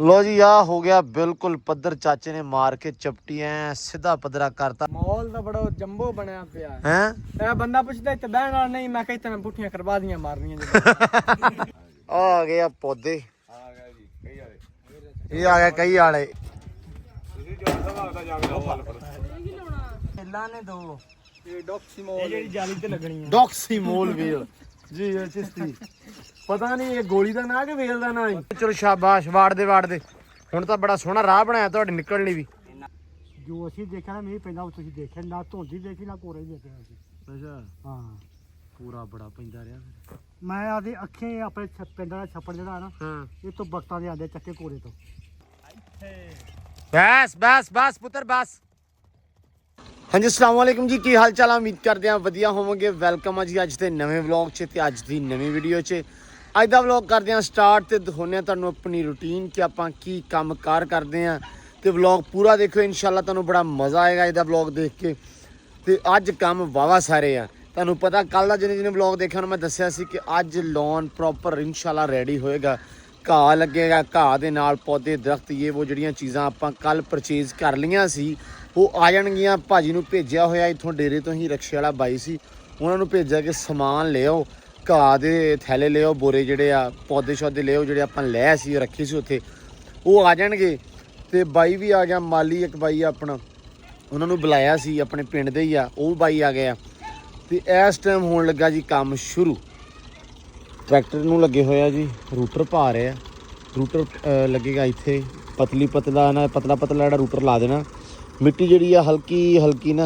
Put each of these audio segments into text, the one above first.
लो जी आ हो गया बिल्कुल पद्धर। चाचे ने मार के चपटी सीधा पद्धरा करता। माहौल तो बड़ा जंबो बनया पिया हैं ए बंदा पुछदा इत्ते बहन वाला नहीं मैं कहता मैं पुठियां करवा दियां मारनियां आ गए पौधे ये आ गया कई आले लाने दो ये डॉक्सीमोल जेडी जाली ते लगनी है डॉक्सीमोल वेल जी ये चिश्ती पता नहीं ये गोली का ना कि वेल का ना। चलो शाबाश वाड़ दे हुण तां बड़ा सोहना राह बनाया तुहाडे निकलण लई भी। जो ਅਸੀਂ ਦੇਖਿਆ ਨਾ ਮੀਂਹ ਪੈਂਦਾ ਉਹ ਤੁਸੀਂ ਦੇਖਿਆ ਨਾ ਧੁੰਦੀ ਦੇਖੀ ਨਾ ਕੋਰੇ ਦੇਖਿਆ ਅਸੀਂ। ਅੱਛਾ ਹਾਂ ਪੂਰਾ ਬੜਾ ਪੈਂਦਾ ਰਿਹਾ ਫਿਰ। ਮੈਂ ਆਦੀ ਅੱਖੇ ਆਪਣੇ ਪਿੰਡ ਦਾ ਛੱਪੜ ਜਿਹੜਾ ਨਾ ਹਾਂ ਇਹ ਤੋਂ ਬਖਤਾਂ ਦੇ ਆਂਦੇ ਚੱਕੇ ਕੋਰੇ ਤੋਂ। ਬਸ ਪੁੱਤਰ ਬਸ। ਹਾਂਜੀ अस्सलाम वालेकुम जी की हाल चाल उम्मीद करते हैं वधिया होवोगे। वेलकम है जी अज के नवे व्लॉग च ते अज दी नवी वीडियो च। अज दा व्लॉग करते हैं स्टार्ट ते दिखाने तुहानूं अपनी रूटीन कि आपां की काम कार करते हैं ते व्लॉग पूरा देखो इंशाल्लाह तुहानूं बड़ा मज़ा आएगा इहदा व्लॉग देख के। ते अज काम वावा सारे आ तुहानूं पता कल दा जिन्हें व्लॉग देखा मैं दस्सिया सी कि अज लॉन प्रॉपर इंशाल्लाह रेडी होएगा। घाह लगेगा घाह दे नाल पौधे दरख्त ये वो जिहड़ियां चीज़ां आपां कल परचेज कर लियां सी वो आ जाणगियां। भाजी नूं भेजिया होया इत्थों डेरे तो ही रक्शे वाला बाई सी उन्हां नूं भेजिया कि समान ले आओ घाह दे थैले ले आओ बोरे जिहड़े आ पौधे शौधे ले आओ जिहड़े आपां लै सी रखे सी उत्थे वो आ जाणगे। ते बाई भी आ गया माली एक बाई अपना उन्हां नूं बुलाया सी अपने पिंड दे ही आ वो बाई आ गया। ते इस टाइम होण लगा जी काम शुरू। ट्रैक्टर नूं लगे होया जी रूटर पा रहे आ रूटर लगेगा इत्थे पतला ना पतला जिहड़ा रूटर ला देना। मिट्टी जी हल्की हल्की ना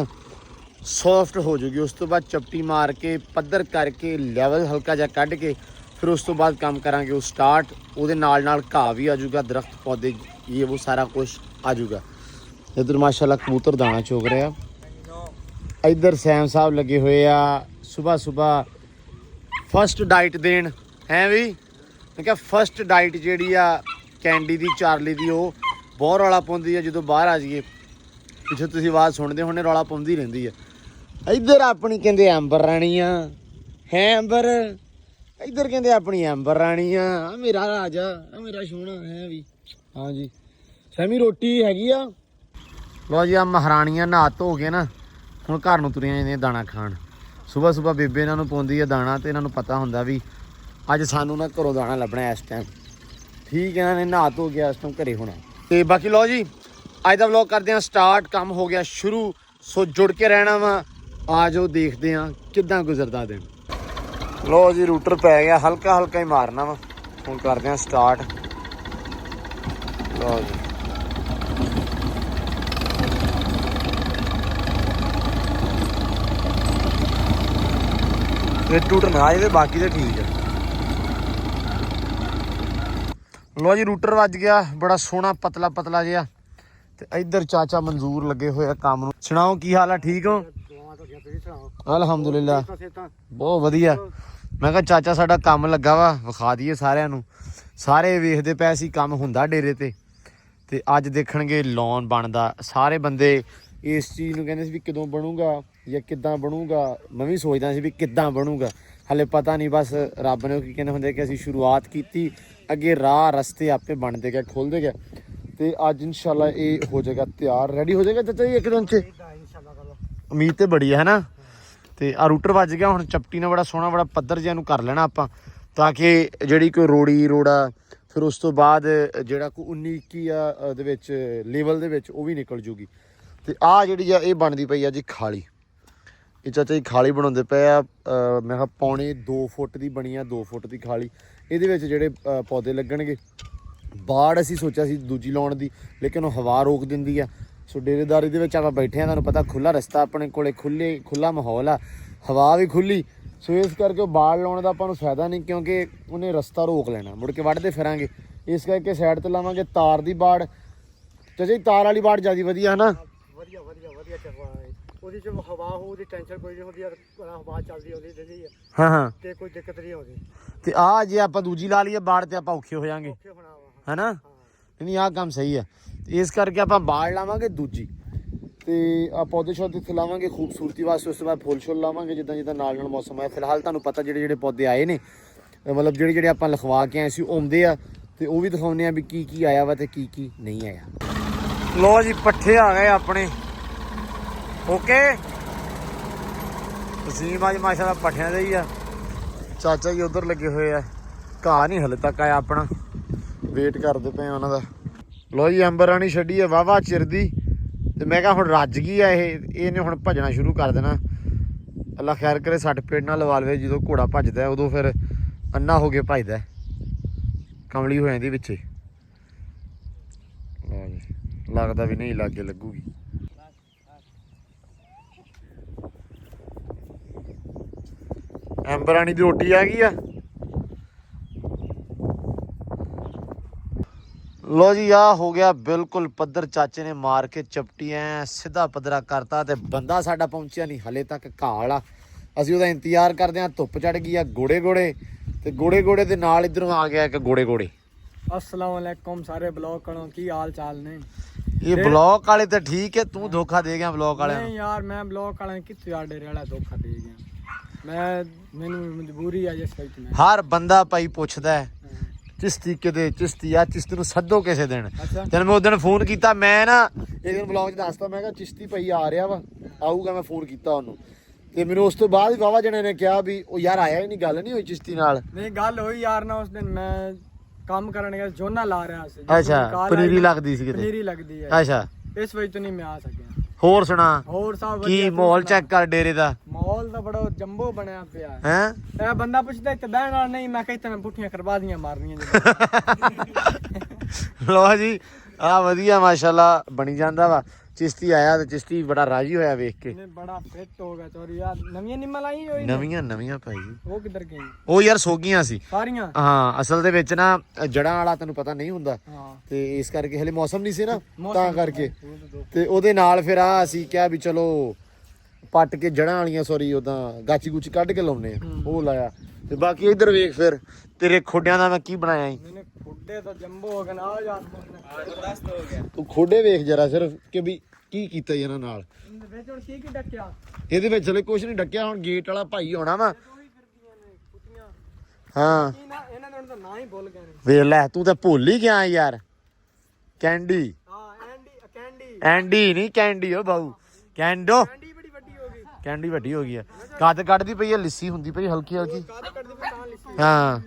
सॉफ्ट हो जाएगी उस तो बाद चपटी मार के पद्धर करके लैवल हल्का जा कढ़ के फिर उस तो बाद काम करांगे वो स्टार्ट। वो नाल घाह भी आ जाऊगा दरख्त पौधे ये वो सारा कुछ आ जाऊगा। इधर माशाल्लाह कबूतर दाना चोग रहे आ। इधर सैम साहब लगे हुए आ सुबह सुबह फस्ट डाइट देन है भी मैं क्या फस्ट डाइट जी कैंडी की चारली की वो बहुत रौला पाउंदी है जो बाहर आ जाइए पिछे तुसीं आवाज़ सुनते होने रौला पाउंदी रहिंदी है। इधर अपनी कहंदे अंबर राणी है अंबर इधर कहंदे अपनी अंबर राणी आ मेरा राजा आ मेरा सोहना है भी। हाँ जी सैमी रोटी हैगी आ। लो जी आ महाराणियां नहा धो के ना हुण घर नूं तुरियां जांदियां दाणा खाण। सुबह सुबह बेबे इन्हां नूं पाउंदी है दाणा ते इन्हां नूं पता हुंदा भी अज सानूं ना घरों दाणा लभना इस टाइम। ठीक है इन्हां ने नहा धो के इस टाइम घरे होना। ते बाकी लो जी अज का व्लॉग करते हैं स्टार्ट। काम हो गया शुरू सो जुड़ के रहना वा आ जाओ देखते हैं किद्दां गुजरदा दिन। लो जी रूटर पै गया हल्का हल्का ही मारना वा हुण करते हैं स्टार्ट। लो जी ये टूट ना आए बाकी तो ठीक है। लो जी रूटर वज गया बड़ा सोहना पतला पतला जिहा। ते इधर चाचा मंजूर लगे हुए काम नूं। सुनाओ की हाल है ठीक हो? अलहमदुलिल्लाह बहुत वधिया। मैं कहा चाचा साडा काम लगा वा विखा दईए सारिਆਂ ਨੂੰ। सारे वेखदे पए सी काम हुंदा डेरे ते अज देखणगे लॉन बनदा। सारे बंदे इस चीज़ नूं कहंदे सी भी कदों बनूगा या किद्दां बनूगा। मैं भी सोचदा सी भी किद्दां बनूगा हले पता नहीं बस रब ने की कहंदे हुंदे कि असीं शुरुआत कीती अगे राह रस्ते आपे बनदे गए खुलदे गए। तो अज इंशाल्लाह ये हो जाएगा तैयार रेडी हो जाएगा चाचा जी एक दिन से उम्मीद तो बड़ी है ना। तो आ रूटर वज गया हुण चपटी ने बड़ा सोहना बड़ा पद्धर जिहा नूं कर लेना आपां ताकि जिहड़ी कोई रोड़ी रोड़ा फिर उस तो बाद जिहड़ा कोई 19-21 आ दे विच लेवल दे विच वो भी निकल जूगी। तो आ जिहड़ी आ ये बनदी पई आ जी खाली। ये चाचा जी खाली बनाउंदे पए आ मैं कहा पौने 2 फुट की बनी आ 2 फुट की खाली। इहदे विच जिहड़े पौधे लगणगे बाड़ असी सोचा सी दूजी लाउण दी लेकिन वो हवा रोक दिंदी है। सो डेरेदारी दे विच आपां बैठे हैं तुहानूं पता खुला रस्ता अपने कोले खुला माहौल आ हवा भी खुली। सो इस करके बाड़ लाउण दा आपां नूं फायदा नहीं क्योंकि उन्हें रस्ता रोक लेना मुड़ के वढ़दे फिरांगे। इस करके साइड ते लावांगे तार दी बाड़। चाचा जी तार वाली बाड़ ज़्यादा वधिया है ना? वधिया ਉਹਦੀ ਚ ਹਵਾ ਹੋਊ ਦੀ ਟੈਨਸ਼ਨ ਕੋਈ ਨਹੀਂ ਹੁੰਦੀ ਹਵਾ ਚੱਲਦੀ ਹੁੰਦੀ ਰਹਿੰਦੀ ਹੈ। ਹਾਂ ਤੇ ਕੋਈ ਦਿੱਕਤ ਨਹੀਂ ਆਉਂਦੀ। ਤੇ ਆ ਜੇ ਆਪਾਂ ਦੂਜੀ ਲਾ ਲਈਏ ਬਾੜ ਤੇ ਆਪਾਂ ਔਖੇ ਹੋ ਜਾਾਂਗੇ ਹੈਨਾ। ਨਹੀਂ ਆਹ ਕੰਮ ਸਹੀ ਹੈ। ਇਸ ਕਰਕੇ ਆਪਾਂ ਬਾੜ ਲਾਵਾਂਗੇ ਦੂਜੀ ਤੇ ਆ ਪੌਦੇ ਸ਼ੌਦੇ ਇੱਥੇ ਲਾਵਾਂਗੇ ਖੂਬਸੂਰਤੀ ਵਾਸਤੇ। ਉਸ ਤੋਂ ਬਾਅਦ ਫੁੱਲ ਛੁੱਲ ਲਾਵਾਂਗੇ ਜਿੱਦਾਂ ਜਿੱਦਾਂ ਨਾਲ ਮੌਸਮ ਹੈ। ਫਿਲਹਾਲ ਤੁਹਾਨੂੰ ਪਤਾ ਜਿਹੜੇ ਪੌਦੇ ਆਏ ਨੇ मतलब ਜਿਹੜੇ ਆਪਾਂ ਲਿਖਵਾ ਕੇ ਆਏ ਸੀ ਉਹ ਆਉਂਦੇ ਆ ਤੇ ਉਹ ਵੀ ਦਿਖਾਉਂਦੇ ਆ ਵੀ ਕੀ ਕੀ ਆਇਆ ਵਾ ਤੇ ਕੀ ਕੀ ਨਹੀਂ ਆਇਆ। ਲੋ ਜੀ ਪੱਠੇ ਆ ਗਏ ਆਪਣੇ। ਓਕੇ ਤਸੀਮ ਅੱਜ ਮਾਸ਼ਾਅੱਲਾ ਪੱਠਿਆਂ ਦੇ ਹੀ ਆ। ਚਾਚਾ ਜੀ ਉਧਰ ਲੱਗੇ ਹੋਏ ਆ। ਘਾਹ ਨਹੀਂ ਹਲੇ ਤੱਕ ਆਇਆ ਆਪਣਾ, ਵੇਟ ਕਰਦੇ ਪਏ ਉਹਨਾਂ ਦਾ। ਲੋ ਜੀ ਅੰਬਰ ਰਾਣੀ ਛੱਡੀ ਆ ਵਾਹਵਾ ਚਿਰ ਦੀ ਤੇ ਮੈਂ ਕਿਹਾ ਹੁਣ ਰੱਜ ਗਈ ਆ ਇਹਨੇ ਹੁਣ ਭੱਜਣਾ ਸ਼ੁਰੂ ਕਰ ਦੇਣਾ। ਅੱਲਾ ਖੈਰ ਕਰੇ, ਸੱਟ ਪੇਟ ਨਾ ਲਵਾ ਲਵੇ। ਜਦੋਂ ਘੋੜਾ ਭੱਜਦਾ ਉਦੋਂ ਫਿਰ ਅੰਨਾ ਹੋ ਕੇ ਭੱਜਦਾ, ਕਮਲੀ ਹੋ ਜਾਂਦੀ ਵਿੱਚੇ। ਲਓ ਜੀ ਲੱਗਦਾ ਵੀ ਨਹੀਂ ਲਾਗੇ ਲੱਗੂਗੀ। ਅੰਬਰਾਣੀ ਦੀ ਰੋਟੀ ਆ ਗਈ ਆ। ਲੋ ਜੀ ਆ ਹੋ ਗਿਆ ਬਿਲਕੁਲ ਪੱਧਰ। ਚਾਚੇ ਨੇ ਮਾਰ ਕੇ ਚਪਟੀ ਐ ਸਿੱਧਾ ਪੱਧਰਾ ਕਰਤਾ ਤੇ ਬੰਦਾ ਸਾਡਾ ਪਹੁੰਚਿਆ ਨਹੀਂ ਹਲੇ ਤੱਕ ਘਾਲ ਆ। ਅਸੀਂ ਉਹਦਾ ਇੰਤਜ਼ਾਰ ਕਰਦੇ ਆ। ਧੁੱਪ ਚੜ ਗਈ ਆ। ਗੋੜੇ ਗੋੜੇ ਤੇ ਗੋੜੇ ਗੋੜੇ ਦੇ ਨਾਲ ਇਧਰੋਂ ਆ ਗਿਆ ਇੱਕ ਗੋੜੇ ਗੋੜੇ। अस्सलाम वालेकुम सारे ब्लॉग करो की हाल चाल ने। ये ब्लॉग वाले तो ठीक है, तू धोखा दे गया ब्लॉग वाले। नहीं यार मैं ब्लॉग वाले कित्थे यार डेरे वाला धोखा दे गया। मैं मैनू मजबूरी है जिस वक्त में हर बंदा भाई पूछदा है चिश्ती किदे चिश्ती आ चिश्ती नूं सद्दो किसे दिन। जद मैं उस दिन फोन किया मैं ना एक दिन ब्लॉग च दसता मैं कहा चिश्ती भाई आ रहा वा आऊगा। मैं फोन किया ਉਹਨੂੰ ਤੇ ਮੈਨੂੰ ਉਸ ਤੋਂ ਬਾਅਦ ਵਾਵਾ ਜਣੇ ਨੇ ਕਿਹਾ ਵੀ ਉਹ ਯਾਰ ਆਇਆ ਹੀ ਨਹੀਂ, ਗੱਲ ਨਹੀਂ ਹੋਈ ਚਿਸ਼ਤੀ ਨਾਲ। नहीं गल हुई यार ना उस दिन मैं काम करने गया जोना ला रहा सी। ਅੱਛਾ ਪਨੀਰੀ ਲੱਗਦੀ ਸੀ ਕਿਤੇ। पनीरी लगदी है ਅੱਛਾ इस वजह तो नहीं मैं आ सकिया। ਹੋਰ ਸੁਣਾ ਹੋਰ ਸਭ ਕੀ ਮਾਹੌਲ ਚੈੱਕ ਕਰ ਡੇਰੇ ਦਾ। ਮਾਹੌਲ ਤਾਂ ਬੜਾ ਜੰਬੋ ਬਣਿਆ ਪਿਆ ਹੈ। ਹੈ ਇਹ ਬੰਦਾ ਪੁੱਛਦਾ ਇੱਥੇ ਬਹਿਣ ਵਾਲਾ ਨਹੀਂ, ਮੈਂ ਕਹਿੰਦਾ ਮੈਂ ਪੁੱਠੀਆਂ ਕਰਬਾਦੀਆਂ ਮਾਰਨੀਆਂ ਲੋ ਜੀ ਆ ਵਧੀਆ ਮਾਸ਼ਾਅੱਲਾ ਬਣੀ ਜਾਂਦਾ ਵਾ। ਚਿਸ਼ਤੀ ਆਇਆ ਤੇ ਚਿਸ਼ਤੀ ਬੜਾ ਰਾਜੀ ਹੋਇਆ ਵੇਖ ਕੇ। ਨੇ ਬੜਾ ਫਿੱਟ ਹੋ ਗਿਆ ਚੋਰੀ ਯਾਰ। ਨਵੀਆਂ ਨਿੰਮਾਂ ਲਾਈ ਹੋਈ ਨਵੀਆਂ ਭਾਈ। ਉਹ ਕਿੱਧਰ ਗਈ? ਉਹ ਯਾਰ ਸੋਗੀਆਂ ਸੀ ਸਾਰੀਆਂ। ਹਾਂ ਅਸਲ ਦੇ ਵਿੱਚ ਨਾ ਜੜਾਂ ਵਾਲਾ ਤੈਨੂੰ ਪਤਾ ਨਹੀਂ ਹੁੰਦਾ ਹਾਂ ਤੇ ਇਸ ਕਰਕੇ ਹਲੇ ਮੌਸਮ ਨਹੀਂ ਸੀ ਨਾ ਤਾਂ ਕਰਕੇ ਤੇ ਉਹਦੇ ਨਾਲ ਫਿਰ ਆ ਅਸੀਂ ਕਿਹਾ ਵੀ ਚਲੋ ਪੱਟ ਕੇ ਜੜਾਂ ਵਾਲੀਆਂ ਸੌਰੀ ਉਦਾਂ ਗਾਚੀ ਗੁਚੀ ਕੱਢ ਕੇ ਲਾਉਨੇ ਆ। ਉਹ ਲਾਇਆ ਤੇ ਬਾਕੀ ਇੱਧਰ ਵੇਖ ਫਿਰ ਤੇਰੇ ਖੋਡਿਆਂ ਦਾ ਮੈਂ ਕੀ ਬਣਾਇਆ ਸੀ। ਮੈਨੇ ਖੁੱਡੇ ਤਾਂ ਜੰਬੋ ਹੋ ਗਏ ਨਾ ਯਾਰ। ਦਸਤ ਹੋ ਗਿਆ। ਤੂੰ ਖੋਡੇ ਵੇਖ ਜਰਾ ਸਿਰਫ ਕਿ ਵੀ ਕੀ ਕੀਤਾ ਇਹਨਾਂ ਨਾਲ। ਇਹਦੇ ਵਿੱਚ ਹੁਣ ਕੀ ਡੱਕਿਆ? ਇਹਦੇ ਵਿੱਚ ਹਲੇ ਕੁਝ ਨਹੀਂ ਡੱਕਿਆ। ਹੁਣ ਗੇਟ ਵਾਲਾ ਭਾਈ ਆਉਣਾ ਵਾ। ਹਾਂ ਇਹਨਾਂ ਨੇ ਤਾਂ ਨਾਂ ਹੀ ਭੁੱਲ ਗਏ ਨੇ। ਵੇਖ ਲੈ ਤੂੰ ਤਾਂ ਭੁੱਲ ਹੀ ਗਿਆ ਯਾਰ। ਕੈਂਡੀ ਹਾਂ ਕੈਂਡੀ ਐਂਡੀ ਨਹੀਂ ਕੈਂਡੀ ਓ ਬਾਊ ਕੈਂਡੋ। ਕੈਂਡੀ ਬੜੀ ਵੱਡੀ ਹੋ ਗਈ। ਕੈਂਡੀ ਵੱਡੀ ਹੋ ਗਈ ਆ। ਕੱਦ ਕੱਢਦੀ ਪਈ ਆ, ਲਿੱਸੀ ਹੁੰਦੀ ਪਈ ਹਲਕੀ ਹਲਕੀ। ਕਾਦ ਕੱਢਦੀ ਪਈ ਤਾਂ ਲਿਸੀ। ਹਾਂ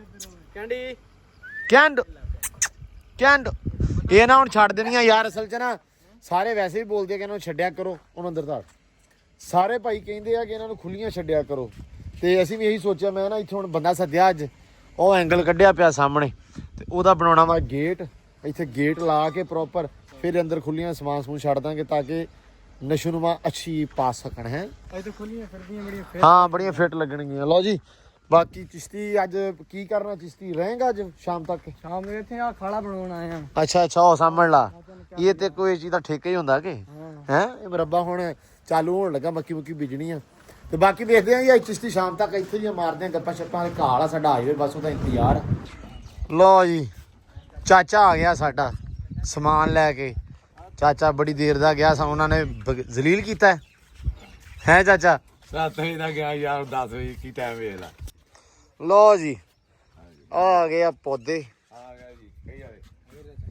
ਕੈਂਡੀ ਕੈਂਡ ਕੈਂਡ ਇਹ ਨਾ ਹੁਣ ਛੱਡ ਦੇਣੀਆਂ ਯਾਰ। ਅਸਲ 'ਚ ਨਾ ਸਾਰੇ ਵੈਸੇ ਵੀ ਬੋਲਦੇ ਆ ਕਿ ਇਹਨਾਂ ਨੂੰ ਛੱਡਿਆ ਕਰੋ। ਉਹਨੂੰ ਅੰਦਰ ਧਾਰ ਸਾਰੇ ਭਾਈ ਕਹਿੰਦੇ ਆ ਕਿ ਇਹਨਾਂ ਨੂੰ ਖੁੱਲੀਆਂ ਛੱਡਿਆ ਕਰੋ ਤੇ ਅਸੀਂ ਵੀ ਇਹੀ ਸੋਚਿਆ। ਮੈਂ ਨਾ ਇੱਥੇ ਹੁਣ ਬੰਦਾ ਸੱਦਿਆ ਅੱਜ। ਉਹ ਐਂਗਲ ਕੱਢਿਆ ਪਿਆ ਸਾਹਮਣੇ ਤੇ ਉਹਦਾ ਬਣਾਉਣਾ ਵਾ ਗੇਟ। ਇੱਥੇ ਗੇਟ ਲਾ ਕੇ ਪ੍ਰੋਪਰ ਫਿਰ ਅੰਦਰ ਖੁੱਲੀਆਂ ਸਮਾਨ ਸਮੂਨ ਛੱਡ ਦਾਂਗੇ ਤਾਂ ਕਿ ਨਸ਼ੋਨੁਮਾ ਅੱਛੀ ਪਾ ਸਕਣ। ਹੈ ਇਹ ਤਾਂ ਖੁੱਲੀਆਂ ਫਿਰਦੀਆਂ ਬੜੀਆਂ ਫਿੱਟ। ਹਾਂ ਬੜੀਆਂ ਫਿੱਟ ਲੱਗਣਗੀਆਂ। ਲਓ ਜੀ ਬਾਕੀ ਚਿਸ਼ਤੀ ਅੱਜ ਕੀ ਕਰਨਾ? ਚਿਸ਼ਤੀ ਰਹੇਗਾ ਅੱਜ ਸ਼ਾਮ ਤੱਕ? ਸ਼ਾਮ ਨੂੰ ਇੱਥੇ ਆ ਖਾਲਾ ਬਣਾਉਣ ਆਏ ਆ। ਅੱਛਾ ਉਹ ਸਾਹਮਣ ਲਾ। ਇਹ ਤੇ ਕੋਈ ਚੀਜ਼ ਦਾ ਠੇਕਾ ਹੀ ਹੁੰਦਾ ਕਿ ਹੈ। ਇਹ ਮੁਰੱਬਾ ਹੁਣ ਚਾਲੂ ਹੋਣ ਲੱਗਾ। ਮੱਕੀ ਮੁੱਕੀ ਬੀਜਣੀ ਆ ਤੇ ਬਾਕੀ ਦੇਖਦੇ ਆ ਜੀ ਚਿਸ਼ਤੀ ਸ਼ਾਮ ਤੱਕ ਇੱਥੇ ਹੀ ਮਾਰਦੇ ਆ ਗੱਪਾਂ ਛੱਪਾਂ। ਘਾਹ ਵਾਲਾ ਸਾਡਾ ਹਾਈਵੇ ਬਸ ਉਹਦਾ ਇੰਤਜ਼ਾਰ। ਲਓ ਜੀ ਚਾਚਾ ਆ ਗਿਆ ਸਾਡਾ ਸਮਾਨ ਲੈ ਕੇ। ਚਾਚਾ ਬੜੀ ਦੇਰ ਦਾ ਗਿਆ ਸਾ। ਉਹਨਾਂ ਨੇ ਜ਼ਲੀਲ ਕੀਤਾ ਹੈ ਚਾਚਾ। 7 ਵਜੇ ਦਾ ਗਿਆ ਯਾਰ 10 ਵਜੇ ਕੀ ਟਾਈਮ ਵੇਖ ਲਾ। ਲਓ ਜੀ ਆ ਗਏ ਆ ਪੌਦੇ। ਆ ਗਿਆ ਜੀ ਕਈ ਵਾਲੇ।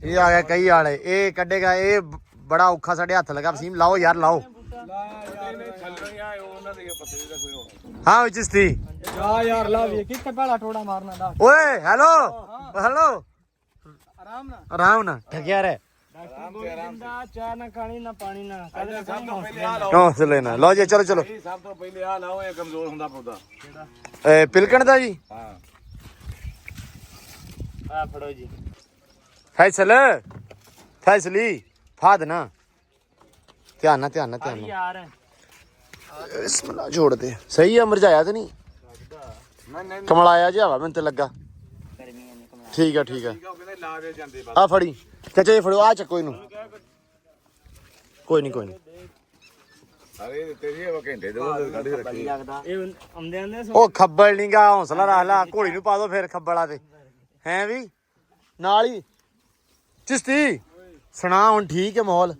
ਇਹ ਆ ਗਿਆ ਕਈ ਵਾਲੇ। ਇਹ ਕੱਢੇਗਾ। ਇਹ ਬੜਾ ਔਖਾ ਸਾਡੇ ਹੱਥ ਲੱਗਾ। ਵਸੀਮ ਲਾਓ ਯਾਰ ਲਾਓ। ਉਹਨਾਂ ਦੇ ਪੱਤੇ ਦਾ ਕੋਈ ਹੋਣਾ। ਹਾਂ ਵਿੱਚ ਸੀ ਜਾ ਯਾਰ ਲਾ ਵੀ ਕਿੱਥੇ ਪਹਿਲਾ ਟੋੜਾ ਮਾਰਨਾ ਦਾ। ਓਏ ਹੈਲੋ ਹੈਲੋ ਆਰਾਮ ਨਾਲ ਠਕਿਆ ਰਹਿ। ਚਾਹ ਨਾ ਖਾਣੀ ਨਾ ਪਾਣੀ ਨਾ। ਸਭ ਤੋਂ ਪਹਿਲੇ ਆ ਲਾਓ। ਹੌਸਲੇ ਨਾਲ। ਲਓ ਜੀ ਚਲੋ ਚਲੋ। ਸਭ ਤੋਂ ਪਹਿਲੇ ਆ ਲਾਓ। ਇਹ ਕਮਜ਼ੋਰ ਹੁੰਦਾ ਪੌਦਾ। ਪਿਲਕਣ ਦਾ ਜੀ। ਹਾਂ ਆ ਫੜੋ ਜੀ। ਫੈਸਲੀ ਫਾਦ ਨਾ ਧਿਆਨ ਨਾਲ ਯਾਰ ਬਿਸਮਿਲ੍ਲਾ ਜੋੜ ਦੇ। ਸਹੀ ਆ ਮਰਜਾਇਆ ਤੇ ਨਹੀਂ ਕਮਲਾਇਆ ਜਿਹਾ ਵਾ ਮੈਨੂੰ ਤੇ ਲੱਗਾ। ਠੀਕ ਆ ਉਹ ਕਹਿੰਦੇ ਲਾ ਕੇ ਜਾਂਦੇ ਆ ਫੜੀ ਚਾਚਾ ਜੀ ਫੜੋ ਆ ਚੱਕੋ ਇਹਨੂੰ। ਕੋਈ ਨਹੀਂ ਅਰੇ ਤੇਰੀ ਇਹ ਘੰਟੇ ਦੇ ਉਹ ਕੱਢ ਕੇ ਰੱਖੀ। ਇਹ ਆਉਂਦੇ ਆਂਦੇ ਉਹ ਖੱਬਲ ਨੀ ਗਾ। ਹੌਸਲਾ ਰੱਖ ਲਾ। ਘੋੜੀ ਨੂੰ ਪਾ ਦੋ ਫਿਰ ਖੱਬਲਾ ਤੇ ਹੈ ਵੀ ਨਾਲ ਹੀ। ਚਿਸ਼ਤੀ ਸੁਣਾ ਹੁਣ ਠੀਕ ਹੈ ਮਾਹੌਲ?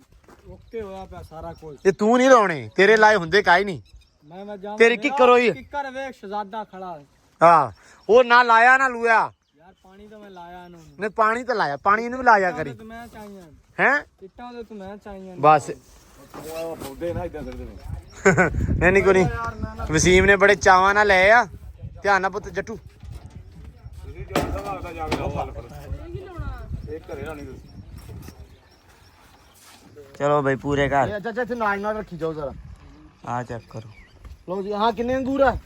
ਓਕੇ ਹੋਇਆ ਪਿਆ ਸਾਰਾ ਕੁਝ। ਇਹ ਤੂੰ ਨਹੀਂ ਲਾਉਣੇ ਤੇਰੇ ਲਾਏ ਹੁੰਦੇ ਕਾਈ ਨਹੀਂ। ਮੈਂ ਜਾ ਤੇਰੀ ਕਿੱਕਰ ਹੋਈ। ਕਿੱਕਰ ਵੇਖ ਸ਼ਹਜ਼ਾਦਾ ਖੜਾ। ਹਾਂ ਉਹ ਨਾ ਲਾਇਆ ਨਾ ਲੂਆ। ਯਾਰ ਪਾਣੀ ਪਾਣੀ ਤਾਂ ਮੈਂ ਲਾਇਆ ਇਹਨੂੰ ਨੇ ਪਾਣੀ ਤਾਂ ਲਾਇਆ, ਪਾਣੀ ਇਹਨੂੰ ਵੀ ਲਾਇਆ ਕਰੀ ਤੇ ਮੈਂ ਚਾਹੀਆਂ ਹੈ। ਇੱਟਾਂ ਦੇ ਤੂੰ ਮੈਂ ਚਾਹੀਆਂ ਬਸ ਬੋਲਦੇ ਨਾ ਇਦਾਂ ਕਰਦੇ ਨੇ। ਨਹੀਂ ਕੋਈ ਨਹੀਂ, ਵਸੀਮ ਨੇ ਬੜੇ ਚਾਵਾਂ ਨਾਲ ਲਏ ਆ। ਧਿਆਨ ਨਾਲ ਪੁੱਤ ਜੱਟੂ। ਤੁਸੀਂ ਜੋ ਸਵਾਲ ਦਾ ਜਾ ਕੇ ਲਾਓ ਹੱਲ ਪਰ ਇਹ ਘਰੇ ਲਾਣੀ ਤੁਸੀਂ। ਚਲੋ ਬਈ ਪੂਰੇ ਘਰ ਅੱਛਾ ਅੱਛਾ, ਇੱਥੇ ਨਾਲ ਰੱਖੀ ਜਾਓ ਜ਼ਰਾ। ਆ ਚੈੱਕ ਕਰੋ। ਲਓ ਜੀ, ਹਾਂ ਕਿੰਨੇ ਅੰਗੂਰ ਆ?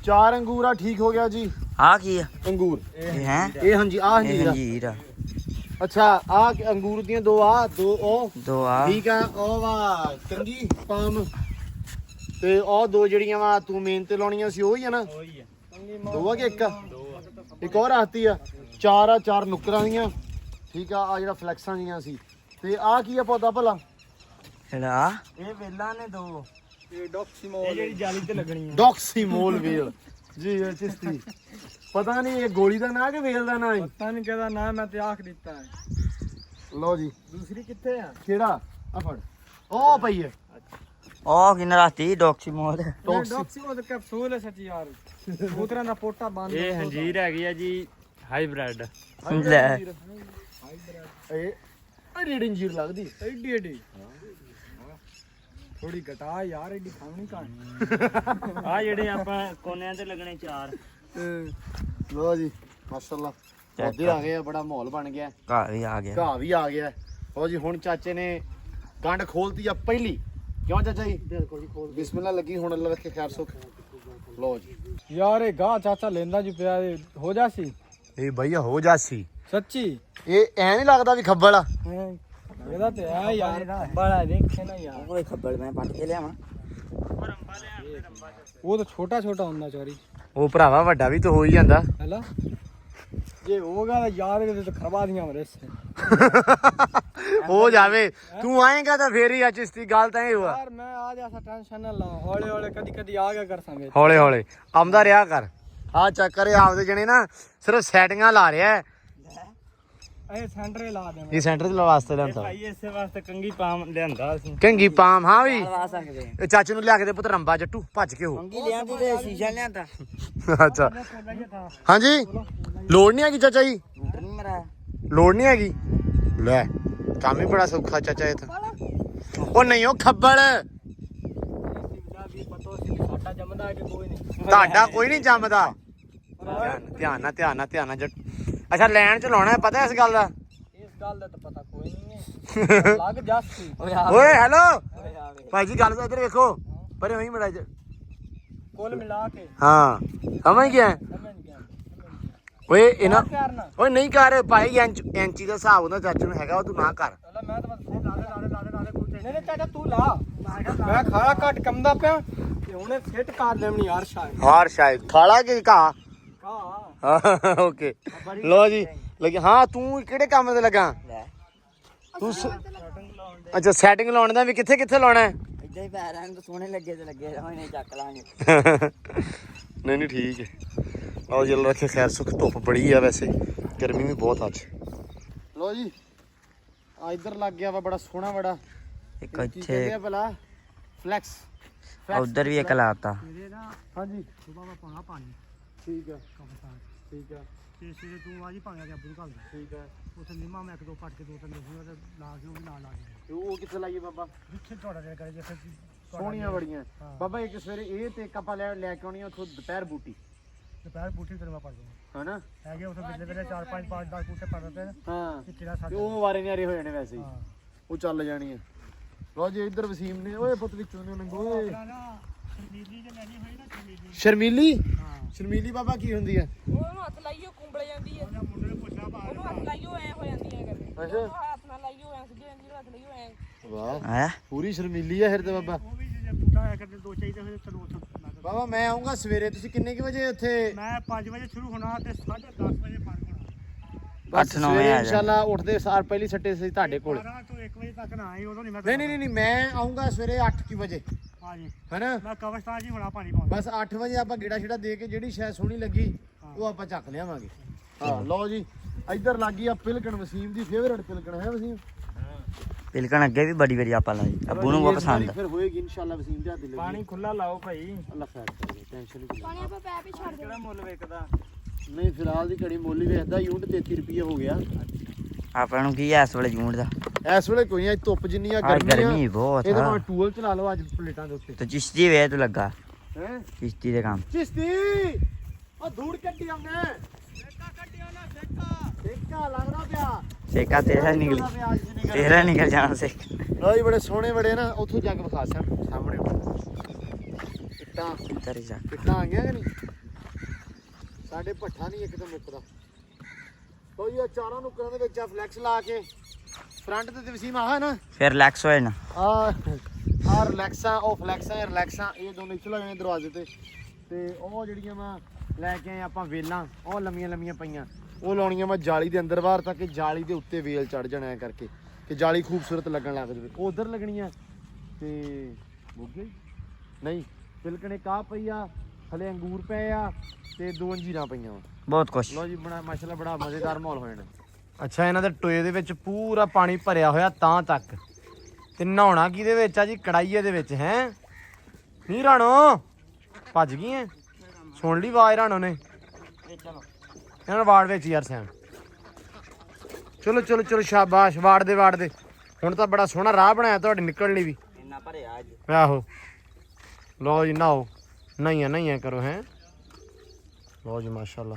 4 ਅੰਗੂਰ ਆ। ਠੀਕ ਹੋ ਗਿਆ ਜੀ। ਆ ਕੀ ਆ? ਅੰਗੂਰ ਇਹ ਹੈ ਇਹ ਹਾਂਜੀ ਆ ਇਹ ਅੰਜੀਰ ਆ। ਅੰਜੀਰ ਆ। ਅੱਛਾ ਆ ਅੰਗੂਰ ਦੀਆਂ 2 ਆ 2 ਉਹ ਦੋ ਆ ਠੀਕ ਆ। ਉਹ ਵਾ ਚੰਗੀ ਪਾਮ ਤੇ ਉਹ 2 ਜਿਹੜੀਆਂ ਵਾ ਤੂੰ ਮੇਨ ਤੇ ਲਾਉਣੀਆਂ ਸੀ ਉਹੀ ਆ ਨਾ? ਉਹੀ ਹੈ 2 ਆ ਕਿ 1 ਆ? ਇੱਕ ਹੋਰ ਆਤੀ ਆ। 4 ਆ 4 ਨੁੱਕਰਾਂ ਦੀਆਂ ਠੀਕ ਆ। ਆ ਜਿਹੜਾ ਫਲੈਕਸਾਂ ਦੀਆਂ ਸੀ। ਤੇ ਆ ਕੀ ਆ ਪੌਦਾ ਭਲਾ? ਕਿਹੜਾ? ਇਹ ਵੇਲਾਂ ਨੇ 2। ਇਹ ਡੌਕਸੀਮੋਲ ਇਹ ਜਿਹੜੀ ਜਾਲੀ ਤੇ ਲੱਗਣੀ ਹੈ। ਡੌਕਸੀਮੋਲ ਵੇਲ ਜੀ ਇਹ ਚਿਸ਼ਤੀ। ਪਤਾ ਨਹੀਂ ਇਹ ਗੋਲੀ ਦਾ ਨਾਂ ਕਿ ਵੇਲ ਦਾ ਨਾਂ ਹੈ। ਪਤਾ ਨਹੀਂ ਕਿਹਦਾ ਨਾਮ ਮੈਂ ਤੇ ਆਖ ਦਿੱਤਾ ਹੈ। ਲਓ ਜੀ, ਦੂਸਰੀ ਕਿੱਥੇ ਆ? ਕਿਹੜਾ ਆ ਫੜ ਉਹ ਪਈ ਹੈ। ਉਹ ਕਿੰਨਾ ਰਾਤੀ ਡੌਕਸੀਮੋਲ। ਡੌਕਸੀਮੋਲ ਦਾ ਕੈਪਸੂਲ ਹੈ ਸੱਚੀ ਯਾਰ। ਕਬੂਤਰਾਂ ਦਾ ਪੋਟਾ ਬੰਦ। ਇਹ ਹੰਜੀਰ ਹੈਗੀ ਆ ਜੀ ਹਾਈਬ੍ਰਿਡ। ਲੈ ਇਹ ਰੀਡ ਇੰਜੀਰ ਲੱਗਦੀ ਐਡੀ ਐਡੀ ਥੋੜੀ ਘਟਾ ਯਾਰ, ਐਡੀ ਖਾਣੀ ਕਾਣ ਆ ਜਿਹੜੇ ਆਪਾਂ ਕੋਨਿਆਂ ਤੇ ਲੱਗਣੇ 4। ਲਓ ਜੀ ਮਾਸ਼ਾਅੱਲਾ ਪੌਦੇ ਆ ਗਏ ਆ। ਬੜਾ ਮਾਹੌਲ ਬਣ ਗਿਆ। ਘਰ ਵੀ ਆ ਗਿਆ। ਘਾਹ ਵੀ ਆ ਗਿਆ। ਲਓ ਜੀ ਹੁਣ ਚਾਚੇ ਨੇ ਗੰਢ ਖੋਲਤੀ ਆ ਪਹਿਲੀ। ਕਿਉਂ ਚਾਚਾ ਜੀ? ਬਿਲਕੁਲ ਜੀ ਖੋਲ। ਬਿਸਮਿਲ੍ਲਾ ਲੱਗੀ ਹੁਣ। ਅੱਲਾ ਰੱਖੇ ਖੈਰ ਸੁਖ। ਲਓ ਜੀ ਯਾਰ ਇਹ ਗਾਹ ਚਾਚਾ ਲੈਂਦਾ ਜੀ ਪਿਆ ਹੋ ਜਾ ਸੀ ਇਹ ਭਈਆ ਹੋ ਜਾਸੀ ਸੱਚੀ। ਇਹ ਐ ਨਹੀਂ ਲੱਗਦਾ ਵੀ ਖੱਬਲ ਆ। ਇਹਦਾ ਤੇ ਹੈ ਯਾਰ ਬੜਾ ਦੇਖੇ ਨਾ ਯਾਰ। ਉਹ ਖੱਬਲ ਮੈਂ ਪੱਟ ਕੇ ਲਿਆਵਾਂ। ਉਹ ਤਾਂ ਛੋਟਾ ਛੋਟਾ ਹੁੰਦਾ ਚੋਰੀ। ਉਹ ਭਰਾਵਾ ਵੱਡਾ ਵੀ ਤਾਂ ਹੋ ਹੀ ਜਾਂਦਾ। ਹੈਲਾ ਜੇ ਹੋਗਾ ਤਾਂ ਯਾਰ ਇਹਦੇ ਤੇ ਖਰਵਾ ਦੀਆਂ ਮਰੇ ਸੇ ਹੋ ਜਾਵੇ ਤੂੰ ਆਏਗਾ ਤਾਂ ਫੇਰ ਹੀ ਆ ਚਿਸ਼ਤੀ। ਗੱਲ ਤਾਂ ਇਹ ਹੋਆ ਯਾਰ ਮੈਂ ਆ ਜਾ ਟੈਨਸ਼ਨ ਨਾ ਲਾ। ਹੌਲੇ ਹੌਲੇ ਕਦੀ ਕਦੀ ਆ ਗਿਆ ਕਰ ਸਾਂਗੇ। ਹੌਲੇ ਹੌਲੇ ਆਉਂਦਾ ਰਿਹਾ ਕਰ। ਆ ਚੱਕਰ ਇਹ ਆਪਦੇ ਜਣੇ ਨਾ ਸਿਰਫ ਸੈਟਿੰਗਾਂ ਲਾ ਰਿਹਾ ਹੈ। ਇਹ ਸੈਂਟਰੇ ਲਾ ਦੇ ਇਹ ਸੈਂਟਰ ਦੇ ਵਾਸਤੇ ਲਿਆਂਦਾ। ਭਾਈ ਇਸੇ ਵਾਸਤੇ ਕੰਗੀ ਪਾਮ ਲਿਆਂਦਾ ਅਸੀਂ। ਕੰਗੀ ਪਾਮ ਹਾਂ ਵੀ ਲਵਾ ਸਕਦੇ। ਇਹ ਚਾਚੇ ਨੂੰ ਲਿਆ ਕੇ ਦੇ ਪੁੱਤ ਰੰਬਾ ਜੱਟੂ ਭੱਜ ਕੇ ਹੋ। ਕੰਗੀ ਲਿਆਂਦੀ ਤੇ ਸ਼ੀਸ਼ਾ ਲਿਆਂਦਾ। ਅੱਛਾ ਹਾਂਜੀ ਲੋੜ ਨਹੀਂ ਹੈਗੀ ਚਾਚਾ ਜੀ। ਮੋਟਰ ਨਹੀਂ ਮਰਾ। ਲੋੜ ਨਹੀਂ ਹੈਗੀ। ਲੈ ਕੰਮ ਹੀ ਬੜਾ ਸੌਖਾ ਚਾਚਾ ਇਹ ਤਾਂ। ਉਹ ਨਹੀਂ ਉਹ ਖੱਬਲ ਸਾਡਾ ਜੰਮਦਾ ਕਿ ਕੋਈ ਨਹੀਂ। ਤੁਹਾਡਾ ਕੋਈ ਨਹੀਂ ਜੰਮਦਾ। ਧਿਆਨ ਨਾਲ ਜੱਟ। ਅੱਛਾ ਲੈਣ ਚ ਲਾਉਣਾ ਪਤਾ ਇਸ ਗੱਲ ਦਾ? ਇਸ ਗੱਲ ਦਾ ਤਾਂ ਪਤਾ ਕੋਈ ਨਹੀਂ ਹੈ। ਲੱਗ ਜਾਸੀ ਓਏ ਹੈਲੋ ਭਾਈ ਜੀ ਗੱਲ ਤਾਂ ਇੱਧਰ ਵੇਖੋ ਪਰੇ ਹੋਈ ਮੜਾ ਕੁੱਲ ਮਿਲਾ ਕੇ ਹਾਂ ਸਮਝ ਗਿਆ। ਸਮਝ ਗਿਆ ਓਏ ਇਹਨਾਂ ਕਰਨਾ। ਓਏ ਨਹੀਂ ਕਰ ਭਾਈ ਐਂਚੀ ਦਾ ਹਿਸਾਬ ਹੁੰਦਾ ਚਾਚੂ ਨੂੰ ਹੈਗਾ ਉਹ ਤੂੰ ਨਾ ਕਰ। ਮੈਂ ਤਾਂ ਬਸ ਲਾ ਦੇ ਕੋਈ ਨਹੀਂ ਚਾਚਾ ਤੂੰ ਲਾ। ਮੈਂ ਖਾਲਾ ਘੱਟ ਕੰਮਦਾ ਪਿਆ ਤੇ ਉਹਨੇ ਫਿੱਟ ਕਰ ਲੈਣੀ ਯਾਰ ਸ਼ਾਇਦ। ਹਾਰ ਸ਼ਾਇਦ ਖਾਲਾ ਕੇ ਘਾ। ਕਾ ਓਕੇ ਲੋ ਜੀ ਲੱਗੇ। ਹਾਂ ਤੂੰ ਕਿਹੜੇ ਕੰਮ ਤੇ ਲੱਗਾ? ਲੈ ਤੂੰ ਅੱਛਾ ਸੈਟਿੰਗ ਲਾਉਣ ਦਾ ਵੀ ਕਿੱਥੇ ਕਿੱਥੇ ਲਾਉਣਾ ਹੈ? ਇਦਾਂ ਹੀ ਪੈਰਾਂ ਨੂੰ ਸੋਹਣੇ ਲੱਗੇ ਤੇ ਲੱਗੇ ਹੋਣੇ ਚੱਕ ਲਾਂਗੇ। ਨਹੀਂ ਠੀਕ ਹੈ। ਲਓ ਜੀ ਰੱਖੇ ਖੈਰ ਸੁਖ। ਧੁੱਪ ਬੜੀ ਆ ਵੈਸੇ ਗਰਮੀ ਵੀ ਬਹੁਤ ਅੱਜ। ਲਓ ਜੀ ਆ ਇੱਧਰ ਲੱਗ ਗਿਆ ਵਾ ਬੜਾ ਸੋਹਣਾ ਬੜਾ ਇੱਕ ਕੀ ਕਹਿੰਦੇ ਇੱਥੇ ਆ ਭਲਾ ਫਲੈਕਸ। ਉਧਰ ਵੀ ਇੱਕ ਲਾਤਾ। ਹਾਂਜੀ ਸੁਬਾ ਵਾ ਪਾਣਾ ਪਾਣੀ ਠੀਕ ਆ ਠੀਕ ਆ ਤੇ ਸਿਰੇ ਤੂੰ ਆਜੀ ਭਾਂਗਾ ਕਿ ਅੱਬੂ ਘਰ ਠੀਕ ਆ। ਉਥੇ ਨਿੰਮਾ ਮੈਂ ਇੱਕ ਦੋ ਪੱਟ ਕੇ 2-3 ਲਿਖੂਗਾ ਤੇ ਲਾ ਕੇ ਉਹ ਵੀ ਨਾਲ ਲਾ ਦੇ। ਤੇ ਉਹ ਕਿੱਥੇ ਲਾਈਏ ਬਾਬਾ? ਜਿੱਥੇ ਤੁਹਾਡਾ ਦਿਲ ਕਰੇ ਜਿੱਥੇ ਸੋਹਣੀਆਂ ਬੜੀਆਂ ਬਾਬਾ। ਇੱਕ ਸਵੇਰੇ ਇਹ ਤੇ ਇੱਕ ਆਪਾਂ ਲੈ ਕੇ ਆਉਣੀ ਆ ਉੱਥੋਂ ਦੁਪਹਿਰ ਬੂਟੀ ਦੁਪਹਿਰ ਬੂਟੀ ਤੇ ਮੈਂ ਪੜ ਦੂੰਗਾ ਹਨਾ। ਹੈਗੇ ਉਥੇ ਬਿਜਲੇ ਵੇਲੇ 4-5 5-10 ਬੂਟੇ ਪੜ ਦਿੱਤੇ ਨੇ। ਹਾਂ ਤੇ ਕਿਹੜਾ ਤੇ ਸਾਡਾ ਉਹ ਵਾਰੇ ਨਿਆਰੇ ਹੋ ਜਾਣੇ ਵੈਸੇ ਹੀ। ਹਾਂ ਉਹ ਚੱਲ ਜਾਣੀ ਆ। ਲਓ ਜੀ ਇੱਧਰ ਵਸੀਮ ਨੇ ਓਏ ਪੁੱਤ ਵਿੱਚੋਂ ਨੇ ਓਏ ਨੀਲੀ ਜੇ ਲੈਣੀ ਹੋਈ ਨਾ ਨੀਲੀ। ਸ਼ਰਮੀਲੀ। ਹਾਂ ਸ਼ਰਮੀਲੀ ਬਾਬਾ ਕੀ ਹੁੰਦੀ ਆ? ਉਹਨੂੰ ਹੱਥ ਲਾਈਓ ਕੁੰਬਲ ਜਾਂਦੀ ਹੈ। ਮੁੰਡੇ ਨੂੰ ਪੁੱਛਾ ਬਾਹਰ ਉਹਨੂੰ ਹੱਥ ਲਾਈਓ ਐ ਹੋ ਜਾਂਦੀ ਹੈ ਕਰਦੇ। ਅੱਛਾ ਹੱਥ ਨਾਲ ਲਾਈਓ ਐ ਸਿੱਧੀ ਜਾਂਦੀ ਹੱਥ ਲਾਈਓ ਐ। ਵਾਹ ਹੈ ਪੂਰੀ ਸ਼ਰਮੀਲੀ ਆ ਫਿਰ ਤੇ ਬਾਬਾ। ਉਹ ਵੀ ਜੇ ਬੂਟਾ ਆਇਆ ਕਰਦੇ ਦੋ ਚਾਹੀਦੇ ਹੋਏ ਚਲੋ ਉੱਥੇ ਬਾਬਾ ਮੈਂ ਆਉਂਗਾ ਸਵੇਰੇ। ਤੁਸੀਂ ਕਿੰਨੇ ਕੁ ਵਜੇ ਉੱਥੇ? ਮੈਂ 5 ਵਜੇ ਸ਼ੁਰੂ ਹੋਣਾ ਤੇ 10:30 ਵਜੇ ਬੰਦ ਹੋਣਾ। ਬਸ 8-9 ਸਵੇਰੇ ਵਜੇ ਆ ਇਨਸ਼ਾਅੱਲਾ ਉੱਠਦੇ ਸਾਰ ਪਹਿਲੀ ਸੱਟੇ ਸੀ ਤੁਹਾਡੇ ਕੋਲ। 12 ਤੋਂ 1 ਵਜੇ ਤੱਕ ਨਾ ਆਈ ਉਦੋਂ ਨਹੀਂ ਮੈਂ ਨਹੀਂ ਮੈਂ ਆਉਂਗਾ ਸਵੇਰੇ 8 ਵਜੇ ਹਾਂਜੀ ਹੈਨਾ। ਮੈਂ ਕਵਸਤਾਨ ਜੀ ਹੋਣਾ ਪਾਣੀ ਪਾਉਂਦਾ। ਬਸ 8 ਵਜੇ ਆਪਾਂ ਗੇੜਾ ਛੇੜਾ ਦੇ ਕੇ ਜਿਹੜੀ ਸ਼ਾਇਦ ਸੋਹਣੀ ਲੱਗੀ ਉਹ ਆਪਾਂ ਚੱਕ ਲਿਆਵਾਂਗੇ। ਹਾਂ ਲਓ ਜੀ ਇੱਧਰ ਲੱਗੀ ਆ ਪਿਲਕਣ। ਵਸੀਮ ਦੀ ਫੇਵਰੇਟ ਪਿਲਕਣ ਹੈ ਵਸੀਮ। ਪਿਲਕਣ ਅੱਗੇ ਵੀ ਬੜੀ ਵਾਰੀ ਆਪਾਂ ਲਾਈ। ਅੱਬੂ ਨੂੰ ਬਹੁਤ ਪਸੰਦ ਆ। ਫਿਰ ਹੋਏਗੀ ਇਨਸ਼ਾਅੱਲਾ ਵਸੀਮ ਦੇ ਹੱਥ ਲੱਗੀ। ਪਾਣੀ ਖੁੱਲਾ ਲਾਓ ਭਾਈ। ਅੱਲਾ ਖੈਰ ਕਰੇ ਟੈਨਸ਼ਨ ਨਹੀਂ। ਪਾਣੀ ਆਪਾਂ ਪੈਪ ਹੀ ਛੱਡ ਦੇ। ਕਿਹੜਾ ਮੁੱਲ ਵੇਚਦਾ? ਨਹੀਂ ਫਿਲਹਾਲ ਦੀ ਘੜੀ ਮੁੱਲ ਹੀ ਵੇਚਦਾ ਯੂਨਿਟ 33 ਰੁਪਏ ਹੋ ਗਿਆ। ਆਪਾਂ ਨੂੰ ਕੀ ਐ ਇਸ ਵੇਲੇ ਜੂਨ ਦਾ? ਇਸ ਵੇਲੇ ਕੋਈ ਨਹੀਂ, ਧੁੱਪ ਜਿੰਨੀ ਆ ਅੱਜ ਗਰਮੀ ਗਰਮੀ ਬਹੁਤ ਇਹਦੇ ਆ। ਭਾਵੇਂ ਟੂਲ ਚਲਾ ਲਓ ਅੱਜ ਪਲੇਟਾਂ ਦੇ ਉੱਤੇ ਤੇ ਚਿਸ਼ਤੀ ਵੇ ਤੂੰ ਲੱਗਾ ਹੈ। ਚਿਸ਼ਤੀ ਦੇ ਕੰਮ। ਚਿਸ਼ਤੀ ਆ ਧੂੜ ਕੱਢੀ ਆਉਂਦੇ ਸੇਕਾ ਲੱਗਦਾ ਪਿਆ। ਸੇਕਾ ਤੇਰਾ ਨਿਕਲ ਜਾਣਾ ਸੇਕ। ਲੋ ਜੀ ਬੜੇ ਸੋਹਣੇ ਬੜੇ ਨਾ, ਉੱਥੋਂ ਜਾ ਕੇ ਵਿਖਾ ਸਾਹਮਣੇ ਇੱਟਾਂ ਤੇਰੀ ਜਾ ਇੱਟਾਂ ਆ ਗਈਆਂ ਕਿ ਨਹੀਂ। ਸਾਡੇ ਭੱਠਾ ਨਹੀਂ ਇੱਕ ਤਾਂ ਮੁੱਕਦਾ। ਲੋ ਜੀ ਆ ਚਾਰਾਂ ਨੁੱਕਰਾਂ ਦੇ ਵਿੱਚ ਆ ਫਲੈਕਸ ਲਾ ਕੇ ਫਰੰਟ ਤੇ ਵਸੀਮ ਆਹ ਨਾ ਫਿਰ ਰਿਲੈਕਸ ਹੋਏ ਨਾ। ਆ ਰਿਲੈਕਸਾਂ, ਉਹ ਫਲੈਕਸਾਂ ਜਾਂ ਰਿਲੈਕਸਾਂ, ਇਹ ਦੋਨੋਂ ਇੱਥੇ ਲਾਏ ਨੇ ਦਰਵਾਜ਼ੇ ਤੇ ਉਹ ਜਿਹੜੀਆਂ ਵਾ ਲੈ ਕੇ ਆਏ ਆਪਾਂ ਵੇਲਾਂ, ਉਹ ਲੰਮੀਆਂ ਪਈਆਂ, ਉਹ ਲਾਉਣੀਆਂ ਵਾ ਜਾਲੀ ਦੇ ਅੰਦਰ ਬਾਹਰ ਤਾਂ ਕਿ ਜਾਲੀ ਦੇ ਉੱਤੇ ਵੇਲ ਚੜ ਜਾਣਾ ਐ ਕਰਕੇ ਕਿ ਜਾਲੀ ਖੂਬਸੂਰਤ ਲੱਗਣ ਲੱਗ ਜਾਵੇ। ਉਹ ਉਧਰ ਲੱਗਣੀਆਂ ਤੇ ਬੁੱਗੇ ਨਹੀਂ ਪਿਲਕਣੇ ਕਾਹ ਪਈ ਆ, ਥੱਲੇ ਅੰਗੂਰ ਪਏ ਆ ਤੇ 2 ਅੰਜੀਰਾਂ ਪਈਆਂ ਵਾ। ਬਹੁਤ ਕੁਛ। ਲੋ ਜੀ ਬੜਾ ਮਾਸ਼ਾਅੱਲਾ ਬੜਾ ਮਜ਼ੇਦਾਰ ਮਾਹੌਲ ਹੋ ਜਾਣਾ। ਅੱਛਾ ਇਹਨਾਂ ਦੇ ਟੋਏ ਦੇ ਵਿੱਚ ਪੂਰਾ ਪਾਣੀ ਭਰਿਆ ਹੋਇਆ ਤਾਂ ਤੱਕ, ਤੇ ਨਹਾਉਣਾ ਕਿਹਦੇ ਵਿੱਚ ਆ ਜੀ? ਕੜਾਈਏ ਦੇ ਵਿੱਚ ਹੈ। ਨਹੀਂ ਰਾਣੋ ਭੱਜ ਗਈ ਐ, ਸੁਣ ਲਈ ਆਵਾਜ਼ ਰਾਣੋ ਨੇ। ਇਹਨਾਂ ਵਾੜ ਵਿੱਚ ਯਾਰ ਸੈਮ। ਚਲੋ ਸ਼ਾਬਾਸ਼, ਵਾੜ ਦੇ ਹੁਣ ਤਾਂ ਬੜਾ ਸੋਹਣਾ ਰਾਹ ਬਣਾਇਆ ਤੁਹਾਡੇ ਨਿਕਲਣ ਲਈ ਵੀ। ਇੰਨਾ ਭਰਿਆ ਅੱਜ। ਆਹੋ ਲੋ ਜੀ ਨਹਾਓ, ਨਹਾਈਆਂ ਕਰੋ ਹੈ। ਲੋ ਜੀ ਮਾਸ਼ਾਅੱਲਾ।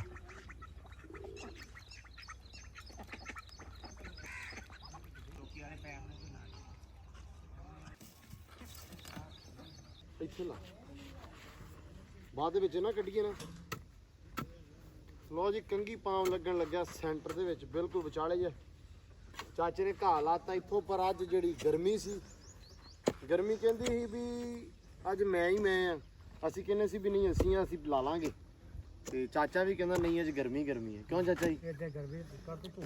ਇੱਥੇ ਲਾ ਬਾਅਦ ਦੇ ਵਿੱਚ ਨਾ ਕੱਢੀਏ ਨਾ। ਲੋ ਜੀ ਕੰਗੀ ਪਾਮ ਲੱਗਣ ਲੱਗਿਆ ਸੈਂਟਰ ਦੇ ਵਿੱਚ ਬਿਲਕੁਲ ਵਿਚਾਲੇ ਜੇ। ਚਾਚੇ ਨੇ ਘਾਹ ਲਾਤਾ ਇੱਥੋਂ, ਪਰ ਅੱਜ ਜਿਹੜੀ ਗਰਮੀ ਸੀ, ਗਰਮੀ ਕਹਿੰਦੀ ਸੀ ਵੀ ਅੱਜ ਮੈਂ ਆ। ਅਸੀਂ ਕਹਿੰਦੇ ਸੀ ਵੀ ਨਹੀਂ ਅਸੀਂ ਲਾ ਲਾਂਗੇ, ਤੇ ਚਾਚਾ ਵੀ ਕਹਿੰਦਾ ਨਹੀਂ ਅੱਜ ਗਰਮੀ ਹੈ। ਕਿਉਂ ਚਾਚਾ ਜੀ?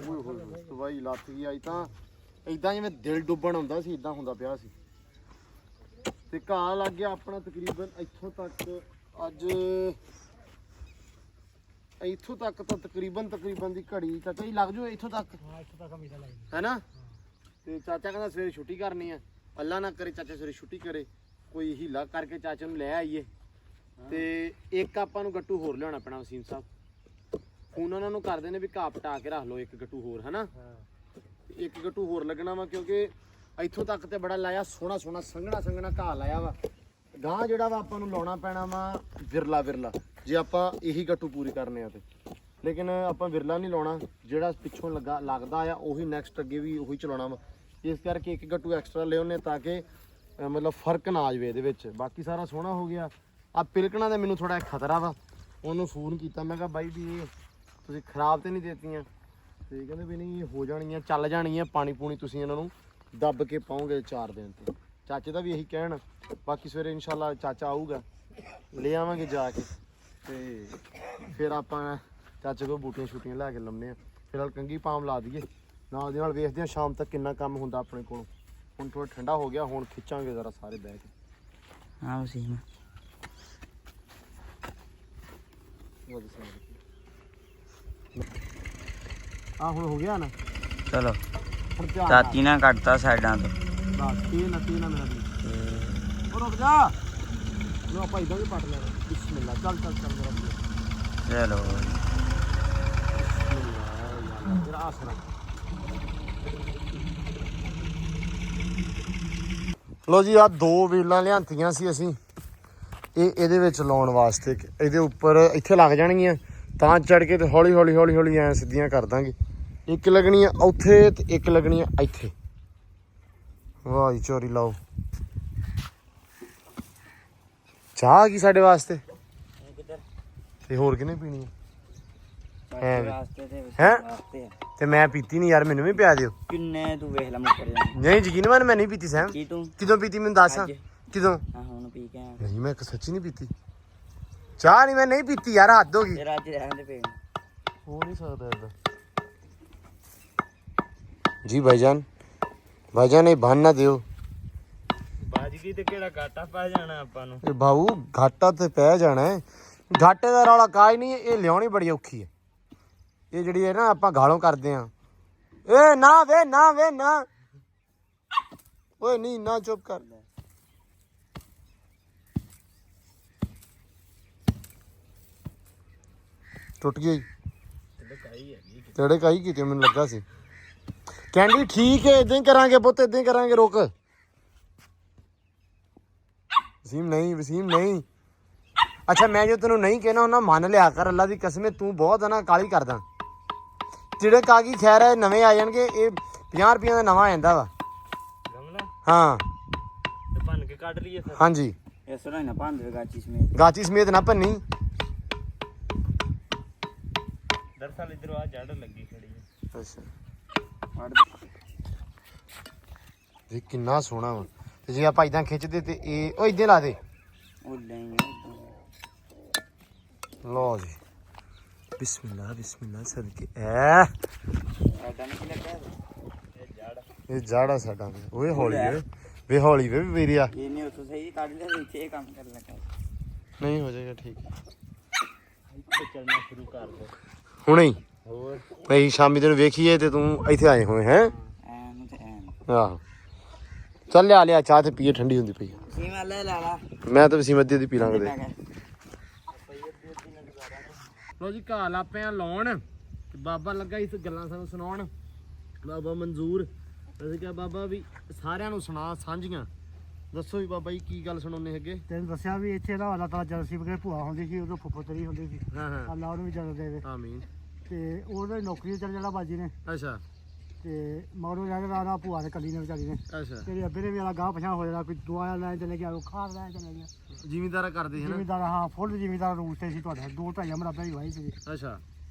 ਓਏ ਹੋਏ ਸਵਾਈ ਲੱਤ ਗਈ ਅੱਜ ਤਾਂ, ਇਦਾਂ ਜਿਵੇਂ ਦਿਲ ਡੁੱਬਣ ਹੁੰਦਾ ਸੀ ਇਦਾਂ ਹੁੰਦਾ ਪਿਆ ਸੀ। ਤੇ ਘਾਹ ਲੱਗ ਗਿਆ ਆਪਣਾ ਤਕਰੀਬਨ ਇੱਥੋਂ ਤੱਕ। ਅੱਜ ਇੱਥੋਂ ਤੱਕ ਤਾਂ ਤਕਰੀਬਨ ਦੀ ਘੜੀ ਚਾਚਾ ਜੀ ਲੱਗ ਜੂ ਇੱਥੋਂ ਤੱਕ ਹੈ ਨਾ। ਤੇ ਚਾਚਾ ਕਹਿੰਦਾ ਸਵੇਰੇ ਛੁੱਟੀ ਕਰਨੀ ਆ, ਅੱਲਾ ਨਾ ਕਰੇ ਚਾਚਾ ਸਵੇਰੇ ਛੁੱਟੀ ਕਰੇ, ਕੋਈ ਹੀਲਾ ਕਰਕੇ ਚਾਚੇ ਨੂੰ ਲੈ ਆਈਏ। ਤੇ ਇੱਕ ਆਪਾਂ ਨੂੰ ਗੱਟੂ ਹੋਰ ਲਿਆਉਣਾ ਪੈਣਾ ਵਸੀਮ ਸਾਹਿਬ। ਫੋਨ ਉਹਨਾਂ ਨੂੰ ਕਰਦੇ ਨੇ ਵੀ ਘਾਹ ਪਟਾ ਕੇ ਰੱਖ ਲਓ ਇੱਕ ਗੱਟੂ ਹੋਰ, ਹੈ ਨਾ। ਇੱਕ ਗੱਟੂ ਹੋਰ ਲੱਗਣਾ ਵਾ ਕਿਉਂਕਿ ਇੱਥੋਂ ਤੱਕ ਤੇ ਬੜਾ ਲਾਇਆ ਸੋਹਣਾ ਸੰਘਣਾ ਘਾਹ ਲਾਇਆ ਵਾ। ਗਾਂ ਜਿਹੜਾ ਵਾ ਆਪਾਂ ਨੂੰ ਲਾਉਣਾ ਪੈਣਾ ਵਾ ਵਿਰਲਾ ਜੇ ਆਪਾਂ ਇਹੀ ਗੱਟੂ ਪੂਰੀ ਕਰਨੇ ਆ ਤੇ। ਲੇਕਿਨ ਆਪਾਂ ਵਿਰਲਾ ਨਹੀਂ ਲਾਉਣਾ, ਜਿਹੜਾ ਪਿੱਛੋਂ ਲੱਗਦਾ ਆ ਉਹੀ ਨੈਕਸਟ ਅੱਗੇ ਵੀ ਉਹੀ ਚਲਾਉਣਾ ਵਾ। ਇਸ ਕਰਕੇ ਇੱਕ ਗੱਟੂ ਐਕਸਟਰਾ ਲਿਆਉਣੇ ਤਾਂ ਕਿ ਮਤਲਬ ਫਰਕ ਨਾ ਆ ਜਾਵੇ ਇਹਦੇ ਵਿੱਚ। ਬਾਕੀ ਸਾਰਾ ਸੋਹਣਾ ਹੋ ਗਿਆ। ਆ ਪਿਲਕਣਾ ਦਾ ਮੈਨੂੰ ਥੋੜਾ ਖਤਰਾ ਵਾ, ਉਹਨੂੰ ਫੋਨ ਕੀਤਾ ਮੈਂ ਕਿਹਾ ਬਾਈ ਵੀ ਇਹ ਤੁਸੀਂ ਖਰਾਬ ਤੇ ਨਹੀਂ ਦੇਤੀਆਂ? ਤੇ ਕਹਿੰਦੇ ਵੀ ਨਹੀਂ ਹੋ ਜਾਣੀਆਂ, ਚੱਲ ਜਾਣੀਆਂ, ਪਾਣੀ ਪੂਣੀ ਤੁਸੀਂ ਇਹਨਾਂ ਨੂੰ ਦੱਬ ਕੇ ਪਾਓਗੇ 4 ਦਿਨ ਤੇ। ਚਾਚੇ ਦਾ ਵੀ ਇਹੀ ਕਹਿਣ। ਬਾਕੀ ਸਵੇਰੇ ਇਨਸ਼ਾਅੱਲਾ ਚਾਚਾ ਆਊਗਾ, ਲੈ ਆਵਾਂਗੇ ਜਾ ਕੇ, ਤੇ ਫਿਰ ਆਪਾਂ ਚਾਚੇ ਕੋਲ ਬੂਟੀਆਂ ਲੈ ਕੇ ਲਾਉਂਦੇ ਆ। ਫਿਲਹਾਲ ਕੰਗੀ ਪਾਮ ਲਾ ਦਈਏ, ਨਾਲ ਦੀ ਨਾਲ ਵੇਖਦੇ ਆ ਸ਼ਾਮ ਤੱਕ ਕਿੰਨਾ ਕੰਮ ਹੁੰਦਾ ਆਪਣੇ ਕੋਲੋਂ। ਹੁਣ ਥੋੜਾ ਠੰਡਾ ਹੋ ਗਿਆ, ਹੁਣ ਖਿੱਚਾਂਗੇ ਜ਼ਰਾ ਸਾਰੇ ਬਹਿ ਕੇ। ਹਾਂ ਵਸੀਮ ਆ ਹੁਣ ਹੋ ਗਿਆ ਨਾ। ਚਲੋ ਹੁਣ ਧਿਆਨ ਚਾਚੀ ਨਾ ਕੱਟਤਾ ਸਾਈਡਾਂ ਤੋਂ। ਬਸ ਇਹ ਨਾ ਮੇਰਾ ਵੀ। ਉਹ ਰੁਕ ਜਾ, ਲੋ ਆਪਾਂ ਇਦਾਂ ਵੀ ਪੱਟ ਲੈਣਾ। ਬਿਸਮਿਲ੍ਲਾ ਚੱਲ ਮੇਰਾ ਵੀ। ਚਲੋ ਮੇਰਾ ਆਸਰਾ। ਲੋ ਜੀ ਆ 2 ਵੇਲਾਂ ਲਿਆਂਤੀਆਂ ਸੀ ਅਸੀਂ ਇਹਦੇ ਵਿੱਚ ਲਾਉਣ ਵਾਸਤੇ। ਇਹਦੇ ਉੱਪਰ ਇੱਥੇ ਲੱਗ ਜਾਣਗੀਆਂ ਤਾਂ ਚੜ ਕੇ ਤੇ ਹੌਲੀ ਐ ਸਿੱਧੀਆਂ ਕਰ ਦਾਂਗੇ। ਇੱਕ ਲੱਗਣੀ ਆ ਉੱਥੇ ਤੇ ਇੱਕ ਲੱਗਣੀ ਆ ਇੱਥੇ। ਵਾਹ ਜੀ ਚੋਰੀ ਲਾਓ। ਚਾਹ ਕੀ ਸਾਡੇ ਵਾਸਤੇ ਤੇ ਹੋਰ ਕਿਹਨੇ ਪੀਣੀ ਹੈ? ਤੇ ਮੈਂ ਪੀਤੀ ਨਹੀਂ ਯਾਰ, ਮੈਨੂੰ ਵੀ ਪਿਆ ਦਿਓ। ਕਿੰਨੇ ਤੂੰ ਵੇਖ ਲੈ ਮੁੱਕਰ ਜਾ। ਨਹੀਂ ਯਕੀਨ ਮੰਨ ਮੈਂ ਨਹੀਂ ਪੀਤੀ ਸੈਮ। ਕੀ ਤੂੰ ਕਿਦੋਂ ਪੀਤੀ ਮੈਨੂੰ ਦੱਸ। ਕਿਦੋਂ? ਹਾਂ ਹੁਣ ਪੀ ਕੇ ਆਇਆ। ਨਹੀਂ ਮੈਂ ਸੱਚੀ ਨਹੀਂ ਪੀਤੀ ਚਾਹ। ਨਹੀਂ ਮੈਂ ਨਹੀਂ ਪੀਤੀ ਯਾਰ, ਹੱਦ ਹੋ ਗਈ। ਤੇਰਾ ਅੱਜ ਰਹਿਣ ਦੇ ਪੇ ਹੋ ਨਹੀਂ ਸਕਦਾ ਏਦਾਂ ਜੀ। ਭਾਈਜਾਨ ਇਹ ਬੰਨ ਨਾ ਦਿਓ। ਬਾਜ ਗਈ ਤੇ ਕਿਹੜਾ ਘਾਟਾ ਪੈ ਜਾਣਾ ਆਪਾਂ ਨੂੰ। ਇਹ ਬਾਬੂ ਘਾਟਾ ਤੇ ਪੈ ਜਾਣਾ ਹੈ। ਘਾਟੇ ਦਾ ਰੌਲਾ ਕਾਈ ਨਹੀਂ, ਇਹ ਲਿਆਉਣੀ ਬੜੀ ਔਖੀ ਹੈ। ਇਹ ਜਿਹੜੀ ਹੈ ਨਾ ਆਪਾਂ ਗਾਲੋਂ ਕਰਦੇ ਆ। ਏ ਨਾ ਵੇ ਨਾ ਓਏ ਨਹੀਂ ਨਾ ਚੁੱਪ ਕਰ। ਟੁੱਟ ਗਈ ਤੇੜੇ ਕਾਈ ਕੀਤੀ ਮੈਨੂੰ ਲੱਗਾ ਸੀ ਕਹਿੰਦੀ ਠੀਕ ਹੈ ਇਦਾਂ ਹੀ ਕਰਾਂਗੇ ਪੁੱਤ ਇਦਾਂ ਹੀ ਕਰਾਂਗੇ ਰੁਕ ਵਸੀਮ ਨਹੀਂ ਅੱਛਾ ਮੈਂ ਜੋ ਤੈਨੂੰ ਨਹੀਂ ਕਹਿਣਾ ਉਹਨਾਂ ਮੰਨ ਲਿਆ ਕਰ ਅੱਲਾ ਦੀ ਕਸਮ ਤੂੰ ਬਹੁਤ ਨਾ ਕਾਲੀ ਕਰਦਾ ਜਿਹੜੇ ਕਾਗੀ ਖੈਰ ਹੈ ਨਵੇਂ ਆ ਜਾਣਗੇ ਇਹ 50 ਰੁਪਈਆਂ ਦਾ ਨਵਾਂ ਆ ਜਾਂਦਾ ਵਾ ਹਾਂ ਤੇ ਭੰਨ ਕੇ ਕੱਢ ਲਈਏ ਫਿਰ ਹਾਂਜੀ ਇਸ ਤਰ੍ਹਾਂ ਹੀ ਨਾ ਭੰਨ ਦੇ ਗਾਚੀ ਸਮੇਤ ਗਾਚੀ ਸਮੇਤ ਨਾ ਭੰਨੀ ਦਰਸਾਲ ਇਧਰ ਆ ਜੜ ਲੱਗੀ ਖੜੀ ਹੈ ਅੱਛਾ ਇਹ ਕਿੰਨਾ ਸੋਹਣਾ ਵਾ ਤੇ ਜੇ ਆਪਾਂ ਇਦਾਂ ਖਿੱਚਦੇ ਤੇ ਇਹ ਉਹ ਇਦਾਂ ਲਾ ਦੇ ਉਹ ਨਹੀਂ ਲਓ ਜੀ ਬਿਸਮਿਲ੍ਲਾ ਸਦਕੇ ਐ ਸਾਡਾ ਨਹੀਂ ਲੱਗਾ ਇਹ ਜਾੜਾ ਸਾਡਾ ਵੀ। ਓਏ ਹੌਲੀ ਵੇ ਹੌਲੀ ਵੇ ਵੀਰਿਆ ਇਹ ਨਹੀਂ ਉੱਥੋਂ ਸਹੀ ਕੱਢ ਲਿਆ ਇੱਥੇ ਇਹ ਕੰਮ ਕਰਨ ਲੱਗਾ ਨਹੀਂ ਹੋ ਜਾਏਗਾ ਠੀਕ ਇੱਥੇ ਚੱਲਣਾ ਸ਼ੁਰੂ ਕਰ ਦੋ ਹੁਣੇ ਹੀ ਹੋਰ ਅਸੀਂ ਸ਼ਾਮੀ ਤੈਨੂੰ ਵੇਖੀਏ ਤੇ ਤੂੰ ਇੱਥੇ ਆਏ ਹੋਏ ਹੈ ਐਨ ਤੇ ਐਨ ਆਹੋ ਚੱਲ ਲਿਆ ਚਾਹ ਤੇ ਪੀਏ ਠੰਡੀ ਹੁੰਦੀ ਪਈ ਸੀਮਾ ਲੈ ਲਾ ਮੈਂ ਤਾਂ ਵਸੀਮ ਅੱਧੀ ਦੀ ਪੀ ਲਾਂਗੇ ਲੈ ਲੋ ਜੀ ਘਾਲ ਆਪੇ ਆ ਲਾਉਣ ਤੇ ਬਾਬਾ ਲੱਗਾ ਇਸ ਗੱਲਾਂ ਸਾਨੂੰ ਸੁਣਾਉਣ ਬਾਬਾ ਮਨਜ਼ੂਰ ਅਸੀਂ ਕਿਹਾ ਬਾਬਾ ਵੀ ਸਾਰਿਆਂ ਨੂੰ ਸੁਣਾ ਸਾਂਝੀਆਂ ਦੱਸੋ ਵੀ ਬਾਬਾ ਜੀ ਕੀ ਗੱਲ ਸੁਣਾਉਣੇ ਹੈਗੇ ਤੈਨੂੰ ਦੱਸਿਆ ਵੀ ਇੱਥੇ ਨਾ ਅੱਲਾਹ ਤਾਲਾ ਜਲਸੀ ਵਗੈਰੇ ਭੂਆ ਹੁੰਦੀ ਸੀ ਉਦੋਂ ਫੁੱਫੋ ਤੇਰੀ ਹੁੰਦੀ ਸੀ ਹਾਂ ਅੱਲਾਹ ਉਹਨੂੰ ਵੀ ਜਲ ਦੇਵੇ ਆਮੀਨ ਤੇ ਉਹਦੇ ਨੌਕਰੀ ਚੱਲ ਜਾਣਾ ਬਾਜੀ ਨੇ ਅੱਛਾ ਤੇ ਮਗਰੋਂ ਜਾ ਕੇ ਨਾ ਭੂਆ ਨੇ ਕੱਲੀ ਨੇ ਵਿਚਾਰੀ ਨੇ ਅੱਛਾ ਤੇਰੇ ਅੱਬੇ ਨੇ ਵੀ ਵਾਲਾ ਗਾਹ ਪਛਾਂ ਹੋ ਜਾਣਾ ਕੋਈ ਦੁਆ ਲੈਣ ਚਲੇ ਗਿਆ ਉਹ ਖਾਣ ਲੈਣ ਚਲੇ ਗਿਆ ਜ਼ਿਮੀਂਦਾਰਾ ਕਰਦੇ ਸੀ ਨਾ ਜ਼ਿਮੀਦਾਰ ਹਾਂ ਫੁੱਲ ਜ਼ਿਮੀਦਾਰ ਰੂਲ ਤੇ ਸੀ ਤੁਹਾਡਾ 2-2.5 ਮਰਬੇ ਦੀ ਵਾਹੀ ਸੀ ਅੱਛਾ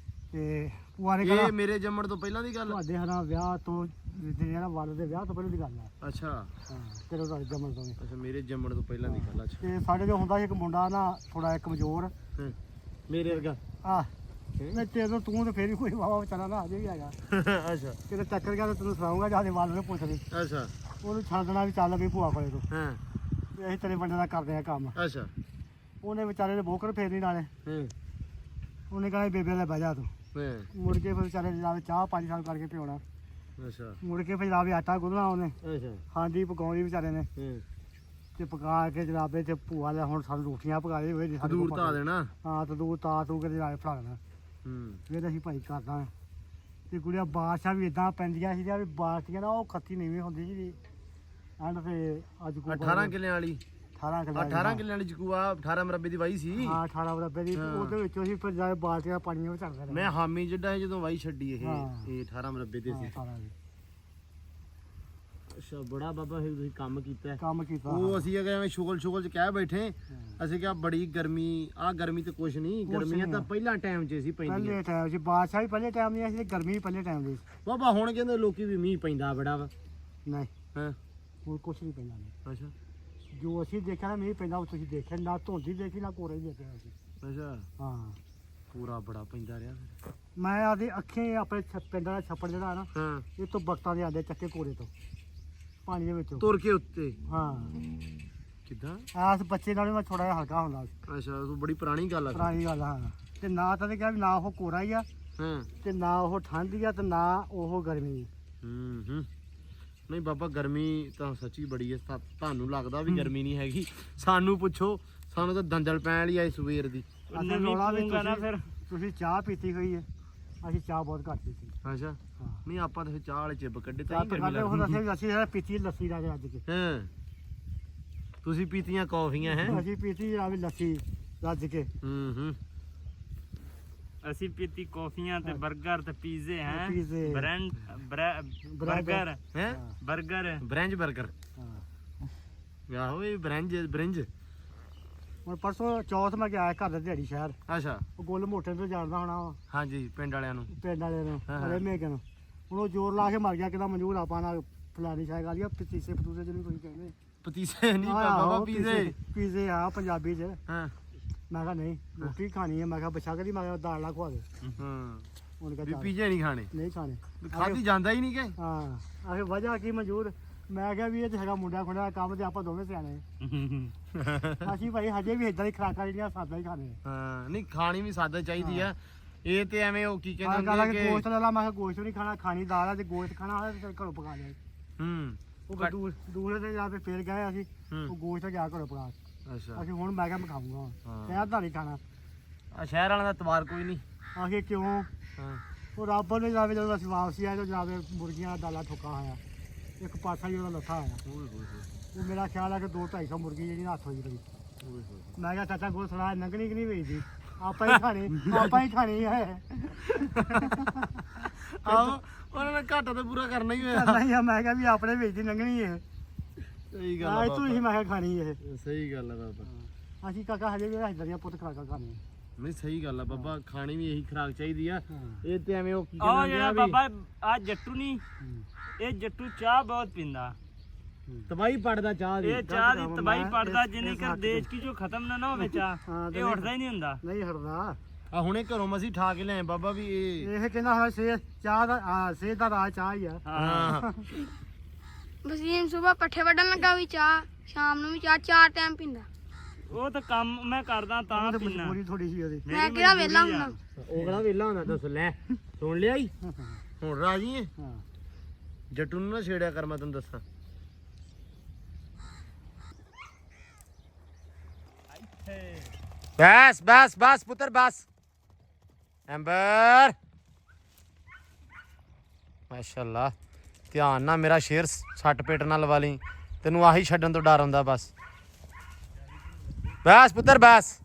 ਤੇ ਭੂਆ ਨੇ ਇਹ ਕਿਹਾ ਮੇਰੇ ਜੰਮਣ ਤੋਂ ਪਹਿਲਾਂ ਦੀ ਗੱਲ ਤੁਹਾਡੇ ਹਨਾ ਵਿਆਹ ਤੋਂ ਜਿਹੜਾ ਵੱਲ ਦੇ ਵਿਆਹ ਤੋਂ ਪਹਿਲਾਂ ਦੀ ਗੱਲ ਆ ਅੱਛਾ ਹਾਂ ਤੇਰੇ ਤੁਹਾਡੇ ਜੰਮਣ ਤੋਂ ਵੀ। ਅੱਛਾ ਮੇਰੇ ਜੰਮਣ ਤੋਂ ਪਹਿਲਾਂ ਦੀ ਗੱਲ ਅੱਛਾ ਤੇ ਸਾਡੇ ਜੋ ਹੁੰਦਾ ਸੀ ਇੱਕ ਮੁੰਡਾ ਨਾ ਥੋੜਾ ਇੱਕ ਕਮਜ਼ੋਰ ਹਾਂ। ਮੇਰੇ ਵਰਗਾ ਆ ਮੈਂ ਤੇਰੇ ਤੂੰ ਤਾਂ ਫੇਰ ਵੀ ਕੋਈ ਵਾਵਾ ਵਿਚਾਰਾ ਨਾ ਅਜੇ ਵੀ ਹੈਗਾ ਅੱਛਾ ਕਿਤੇ ਟੱਕਰ ਗਿਆ ਤਾਂ ਤੈਨੂੰ ਸੁਣਾਉਂਗਾ ਜਾਦੇ ਵੱਲ ਨੂੰ ਪੁੱਛ ਲਈ ਅੱਛਾ ਉਹਨੂੰ ਛੱਡਣਾ ਵੀ ਚੱਲ ਵੀ ਭੂਆ ਕੋਲੇ ਤੋਂ ਹਾਂ ਤੇ ਅਸੀਂ ਤੇਰੇ ਬੰਦੇ ਦਾ ਕਰਦੇ ਆ ਕੰਮ ਅੱਛਾ ਉਹਨੇ ਵਿਚਾਰੇ ਨੇ ਬੋਕਰ ਫੇਰਨੀ ਨਾਲੇ ਹਾਂ ਉਹਨੇ ਕਹਿੰਦਾ ਬੇਬੇ ਲੈ ਬਹਿ ਜਾ ਤੂੰ ਹਾਂ ਮੁੜ ਕੇ ਫਿਰ ਵਿਚਾਰੇ ਜਾਵੇ ਚਾਹ 5 ਸਾਲ ਕਰਕੇ ਪਿਉਣਾ ਅੱਛਾ ਮੁੜ ਕੇ ਫਿਰ ਜਾਵੇ ਆਟਾ ਗੁੰਨਣਾ ਉਹਨੇ ਅੱਛਾ ਹਾਂਡੀ ਪਕਾਉਣੀ ਵਿਚਾਰੇ ਨੇ ਹਾਂ ਤੇ ਪਕਾ ਕੇ ਜਨਾਬੇ ਤੇ ਭੂਆ ਲੈ ਹੁਣ ਸਾਨੂੰ ਰੋਟੀਆਂ ਪਕਾ ਦੇ ਹੋਏ ਦੂਰ ਧਾ ਦੇਣਾ ਹਾਂ ਤੰਦੂਰ ਤਾ ਤੂੰ ਕੇ ਜਨਾਬੇ ਫੜਾ ਦੇਣਾ ਹੂੰ ਫਿਰ ਅਸੀਂ ਭਾਈ ਕਰਦਾ ਤੇ ਕੁੜੀਆਂ ਬਾਰਿਸ਼ਾਂ ਵੀ ਇਦਾਂ ਪੈਂਦੀਆਂ ਸੀ ਵੀ ਬਾਰਿਸ਼ਾਂ ਨਾ ਉਹ ਖੱਤੀ ਨੀਵੀਂ ਹੁੰਦੀ ਸੀ ਐਂਡ ਤੇ ਅੱਜ ਕੋ 18 ਕਿੱਲਿਆਂ ਵਾਲੀ 18 ਕਿੱਲੇ 18 ਕਿੱਲਿਆਂ ਵਾਲੀ ਜਕੂਆ 18 ਮਰਬੇ ਦੀ ਵਾਈ ਸੀ ਹਾਂ 18 ਬਰਾਬਰ ਦੀ ਹਾਂ। ਉਹਦੇ ਵਿੱਚੋਂ ਅਸੀਂ ਫਿਰ ਜਾ ਬਾਲਟੀਆਂ ਪਾਣੀਆਂ ਵਿੱਚ ਛੱਡਦੇ ਰਹੇ ਮੈਂ ਹਾਮੀ ਜਿੱਡਾ ਸੀ ਜਦੋਂ ਵਾਈ ਛੱਡੀ ਇਹ ਹਾਂ। ਇਹ 18 ਮਰਬੇ ਦੇ ਸੀ 18 ਦੀ। ਅੱਛਾ ਬੜਾ ਬਾਬਾ ਫਿਰ ਤੁਸੀਂ ਕੰਮ ਕੀਤਾ ਕੰਮ ਕੀਤਾ ਉਹ ਅਸੀਂ ਅਗਰ ਐਵੇਂ ਸ਼ੁਗਲ ਚ ਕਹਿ ਬੈਠੇ ਅਸੀਂ ਕਿਹਾ ਬੜੀ ਗਰਮੀ ਆ ਗਰਮੀ ਤੇ ਕੁਛ ਨਹੀਂ ਗਰਮੀਆਂ ਤਾਂ ਪਹਿਲਾਂ ਟਾਈਮ 'ਚ ਸੀ ਪੈਂਦੀਆਂ ਪਹਿਲੇ ਟਾਈਮ ਸੀ ਬਾਰਿਸ਼ਾਂ ਵੀ ਪਹਿਲੇ ਟਾਈਮ ਦੀਆਂ ਸੀ ਤੇ ਗਰਮੀ ਵੀ ਪਹਿਲੇ ਟਾਈਮ ਦੀ ਸੀ। ਬਾਬਾ ਹੁਣ ਕਹਿੰਦੇ ਲੋਕੀ ਵੀ ਮੀਂਹ ਪੈਂਦਾ ਬੜਾ ਵਾ ਨਹੀਂ ਹਾਂ ਹੁਣ ਕੁਛ ਨਹੀਂ ਪੈਂਦਾ ਨਹੀਂ ਅੱਛਾ ਜੋ ਅਸੀਂ ਦੇਖਿਆ ਨਾ ਮੀਂਹ ਪੈਂਦਾ ਉਹ ਤੁਸੀਂ ਦੇਖਿਆ ਨਾ ਧੁੰਦੀ ਦੇਖੀ ਨਾ ਕੋਰੇ ਦੇਖਿਆ ਅਸੀਂ ਅੱਛਾ ਹਾਂ ਪੂਰਾ ਬੜਾ ਪੈਂਦਾ ਰਿਹਾ ਫਿਰ ਮੈਂ ਆਦੀ ਅੱਖੇ ਆਪਣੇ ਪਿੰਡਾਂ ਦਾ ਛੱਪੜ ਜਿਹੜਾ ਨਾ ਹਾਂ ਇਹ ਤੋਂ ਬਖਤਾਂ ਦੇ ਆਦੇ ਚੱਕੇ ਕੋਰੇ ਤੋਂ ਪਾਣੀ ਦੇ ਵਿੱਚੋਂ ਤੁਰ ਕੇ ਉੱਤੇ ਹਾਂ ਕਿੱਦਾਂ ਐਸ ਬੱਚੇ ਨਾਲ ਮੈਂ ਥੋੜਾ ਜਿਹਾ ਹਲਕਾ ਹੁੰਦਾ ਸੀ ਅੱਛਾ ਉਹ ਬੜੀ ਪੁਰਾਣੀ ਗੱਲ ਆ ਫਿਰ। ਪੁਰਾਣੀ ਗੱਲ ਹਾਂ ਤੇ ਨਾ ਤਾਂ ਕਿਹਾ ਵੀ ਨਾ ਉਹ ਕੋਰਾ ਹੀ ਆ ਹਾਂ ਤੇ ਨਾ ਉਹ ਠੰਡ ਹੀ ਆ ਤੇ ਨਾ ਉਹ ਗਰਮੀ ਹੂੰ ਨਹੀਂ ਬਾਬਾ ਗਰਮੀ ਤਾਂ ਸੱਚੀ ਬੜੀ ਹੈ ਤੁਹਾਨੂੰ ਲੱਗਦਾ ਵੀ ਗਰਮੀ ਨਹੀਂ ਹੈਗੀ ਸਾਨੂੰ ਪੁੱਛੋ ਸਾਨੂੰ ਤਾਂ ਦੰਦਲ ਪੈਣ ਵਾਲੀ ਆਈ ਸਵੇਰ ਦੀ ਅਸੀਂ ਰੌਲਾ ਵੀ ਤੁਸੀਂ ਚਾਹ ਪੀਤੀ ਹੋਈ ਹੈ ਅਸੀਂ ਚਾਹ ਬਹੁਤ ਘੱਟ ਪੀਤੀ ਅੱਛਾ ਹਾਂ ਨਹੀਂ ਆਪਾਂ ਤਾਂ ਫਿਰ ਚਾਹ ਵਾਲੇ ਚਿੱਬ ਕੱਢੇ ਤਾਂ ਚਾਹ ਹੀ ਤਾਂ ਗਰਮੀ ਕਰਦੇ ਉਹ ਲੱਗਦੀ ਦੱਸਿਆ ਅਸੀਂ ਪੀਤੀ ਲੱਸੀ ਦਾ ਅੱਜ ਕੇ ਹਾਂ ਤੁਸੀਂ ਪੀਤੀਆਂ ਕੌਫੀਆਂ ਹੈ ਅਸੀਂ ਪੀਤੀ ਆ ਵੀ ਲੱਸੀ ਰੱਜ ਕੇ ਹੂੰ ਅਸੀਂ ਪੀਤੀ ਕੌਫੀਆਂ ਤੇ 버ਗਰ ਤੇ ਪੀਜ਼ੇ ਹੈ ਪੀਜ਼ੇ। ਬ੍ਰੈਂਡ 버ਗਰ ਹੈ 버ਗਰ ਬ੍ਰੈਂਚ 버ਗਰ ਹਾਂ ਆਹੋ ਇਹ ਬ੍ਰਿੰਜ ਹੁਣ ਪਰਸੋਂ ਚੌਥ ਮੈਂ ਗਿਆ ਘਰ ਦੇ ਦਿਹਾੜੀ ਸ਼ਹਿਰ ਅੱਛਾ ਉਹ ਗੁੱਲ ਮੋਟੇ ਤੋਂ ਜਾਣਦਾ ਹੋਣਾ ਵਾ ਹਾਂਜੀ ਪਿੰਡ ਵਾਲਿਆਂ ਨੂੰ ਪਿੰਡ ਵਾਲੇ ਨੂੰ ਹਾਂ, ਹਾਂ। ਅਰੇ ਮੇਗੇ ਨੂੰ ਹੁਣ ਉਹ ਜ਼ੋਰ ਲਾ ਕੇ ਮਰ ਗਿਆ ਕਿਦਾ ਮਨਜ਼ੂਰ ਆਪਾਂ ਨਾਲ ਫਲਾਣੀ ਸ਼ਾਇਦ ਗਾਲੀਆ ਪਤੀਸੇ ਪਤੂਸੇ ਜਿਹਨੂੰ ਤੁਸੀਂ ਕਹਿੰਦੇ ਪਤੀਸੇ ਨਹੀਂ ਬਾਬਾ ਪੀਜ਼ੇ ਪੀਜ਼ੇ ਆ ਪੰਜਾਬੀ ਚ ਹਾਂ ਮੈਂ ਕਿਹਾ ਨਹੀਂ ਰੋਟੀ ਖਾਣੀ ਹੈ ਮੈਂ ਕਿਹਾ ਬੱਚਾ ਕਰੀ ਮੈਂ ਕਿਹਾ ਦਾਲ ਨਾਲ ਖਵਾ ਦੇ ਹਾਂ ਉਹਨੇ ਵੀ ਕਿਹਾ ਪੀਜ਼ੇ ਨਹੀਂ ਖਾਣੇ ਨਹੀਂ ਖਾਣੇ ਖਾਧੀ ਜਾਂਦਾ ਹੀ ਨਹੀਂ ਕਿ ਹਾਂ ਆਖੇ ਵਜ੍ਹਾ ਕੀ ਮਨਜ਼ੂਰ ਮੈਂ ਕਿਹਾ ਵੀ ਇਹ ਤੇ ਹੈਗਾ ਮੁੰਡਾ ਖੁੰਡਾ ਦਾ ਕੰਮ ਤੇ ਆਪਾਂ ਦੋਵੇਂ ਸਿਆਣੇ ਅਸੀਂ ਭਾਈ ਹਜੇ ਵੀ ਇਦਾਂ ਦੀ ਖੁਰਾਕਾਂ ਜਿਹੜੀਆਂ ਸਾਦਾ ਹੀ ਖਾਣੇ ਹਾਂ ਨਹੀਂ ਖਾਣੀ ਵੀ ਸਾਦਾ ਚਾਹੀਦੀ ਆ ਇਹ ਤੇ ਐਵੇਂ ਉਹ ਕੀ ਆ ਕਹਿੰਦੇ ਗੱਲ ਹੁੰਦੇ ਕਿ ਕਿ ਗੋਸ਼ਤ ਲੈ ਲਾ ਮੈਂ ਕਿਹਾ ਗੋਸ਼ਤ ਨਹੀਂ ਖਾਣਾ ਖਾਣੀ ਦਾਲ ਆ ਤੇ ਗੋਸ਼ਤ ਖਾਣਾ ਹੋਇਆ ਤੇ ਘਰੋਂ ਪਕਾ ਲਿਆ ਹੂੰ ਉਹ ਦੂਰੇ ਤੇ ਜਾ ਕੇ ਫੇਰ ਗਏ ਅਸੀਂ ਉਹ ਗੋਸ਼ਤ ਗਿਆ ਘਰੋਂ ਪਕਾ ਅੱਛਾ ਅਸੀਂ ਹੁਣ ਮੈਂ ਕਿਹਾ ਮੈਂ ਖਾਊਂਗਾ ਹਾਂ। ਸ਼ਹਿਰ ਦਾ ਨਹੀਂ ਖਾਣਾ ਆ ਸ਼ਹਿਰ ਵਾਲਿਆਂ ਦਾ ਤਵਾਰ ਕੋਈ ਨਹੀਂ ਆਖੇ ਕਿਉਂ ਹਾਂ ਉਹ ਰੱਬ ਨੇ ਜਾਵੇ ਜਦੋਂ ਅਸੀਂ ਵਾਪਸੀ ਆਏ ਤਾਂ ਜਾਵੇ ਮੁਰਗੀਆਂ ਦਾ ਦਾਲਾ ਠੋਕਾ ਹੋਇਆ ਇੱਕ ਪਾਸਾ ਹੀ ਉਹਦਾ ਲੱਥਾ ਆਇਆ ਉਹ ਮੇਰਾ ਖਿਆਲ ਆ ਕਿ 2-250 ਮੁਰਗੀ ਜਿਹੜੀ ਹੱਥ ਹੋਈ ਪਈ ਮੈਂ ਕਿਹਾ ਚਾਚਾ ਗੋਲ ਸੜਾ ਨੰਗਣੀ ਕਿ ਨਹੀਂ ਵੇਚਦੀ ਆਪਾਂ ਹੀ ਖਾਣੀ ਹੈ ਆਹੋ ਉਹਨਾਂ ਨੇ ਘਾਟਾ ਤਾਂ ਪੂਰਾ ਕਰਨਾ ਹੀ ਹੋਇਆ ਨਹੀਂ ਆ ਮੈਂ ਕਿਹਾ ਵੀ ਆਪਣੇ ਵੇਚਦੀ ਨੰਗਣੀ ਹੈ ਸਹੀ ਆ ਤੂੰ ਹੀ ਮੈਂ ਕਿਹਾ ਖਾਣੀ ਇਹ ਸਹੀ ਗੱਲ ਆ ਬਾਬਾ ਅਸੀਂ ਕਾਕਾ ਹਜੇ ਵੀ ਇਦਾਂ ਦੀਆਂ ਪੁੱਤ ਖਰਾਕਾਂ ਖਾਣੀ ਨਹੀਂ ਸਹੀ ਗੱਲ ਆ ਬਾਬਾ ਖਾਣੀ ਵੀ ਇਹੀ ਖੁਰਾਕ ਚਾਹੀਦੀ ਆ ਇਹ ਤੇ ਐਵੇਂ ਉਹ ਕੀ ਆ ਜਿਹੜਾ ਬਾਬਾ ਆ ਜੱਟੂ ਨਹੀਂ ਇਹ ਜੱਟੂ ਚਾਹ ਬਹੁਤ ਪੀਂਦਾ ਤਬਾਈ ਪੜਦਾ ਚਾਹ ਦੀ ਇਹ ਚਾਹ ਦੀ ਤਬਾਈ ਪੜਦਾ ਜਿੰਨੀ ਕਰ ਦੇਸ਼ ਕੀ ਜੋ ਖਤਮ ਨਾ ਹੋਵੇ ਚਾਹ ਇਹ ਉੱਠਦਾ ਹੀ ਨਹੀਂ ਹੁੰਦਾ ਨਹੀਂ ਹਟਦਾ ਆ ਹੁਣੇ ਘਰੋਂ ਮਸੀਂ ਠਾ ਕੇ ਲਿਆਏ ਬਾਬਾ ਵੀ ਇਹ ਕਹਿੰਦਾ ਹੁਣ ਚਾਹ ਦਾ ਸੇਧ ਦਾ ਰਾਜ ਚਾਹ ਹੀ ਆ ਹਾਂ ਵਸੀਮ ਸੁਬਾ ਪੱਠੇ ਵੱਢਣ ਲੱਗਾ ਵੀ ਚਾਹ ਸ਼ਾਮ ਨੂੰ ਵੀ ਚਾਹ 4 ਟਾਈਮ ਪੀਂਦਾ ਉਹ ਤਾਂ ਕੰਮ ਮੈਂ ਕਰਦਾ ਤਾਂ ਪੀਣਾ ਪੂਰੀ ਥੋੜੀ ਸੀ ਉਹਦੀ ਮੈਂ ਕਿਹੜਾ ਵੇਲਾ ਹੁੰਦਾ ਉਹ ਕਿਹੜਾ ਵੇਲਾ ਹੁੰਦਾ ਦੱਸ ਲੈ ਸੁਣ ਲਿਆ ਈ ਹੁਣ ਰਾਜੀ ਏ ਹਾਂ ਜੱਟੂ ਨੂੰ ਨਾ ਛੇੜਿਆ ਕਰ ਮੈਂ ਤੈਨੂੰ ਦੱਸਾਂ ਬਸ ਬਸ ਬਸ ਪੁੱਤਰ ਬਸ ਐਂਬਰ ਮਾਸ਼ਾਅੱਲਾ ਧਿਆਨ ਨਾਲ ਮੇਰਾ ਸ਼ੇਰ ਸੱਟ ਪੇਟ ਨਾ ਲਵਾ ਲਈ ਤੈਨੂੰ ਆਹੀ ਛੱਡਣ ਤੋਂ ਡਰ ਆਉਂਦਾ ਬਸ ਬਸ ਪੁੱਤਰ ਬਸ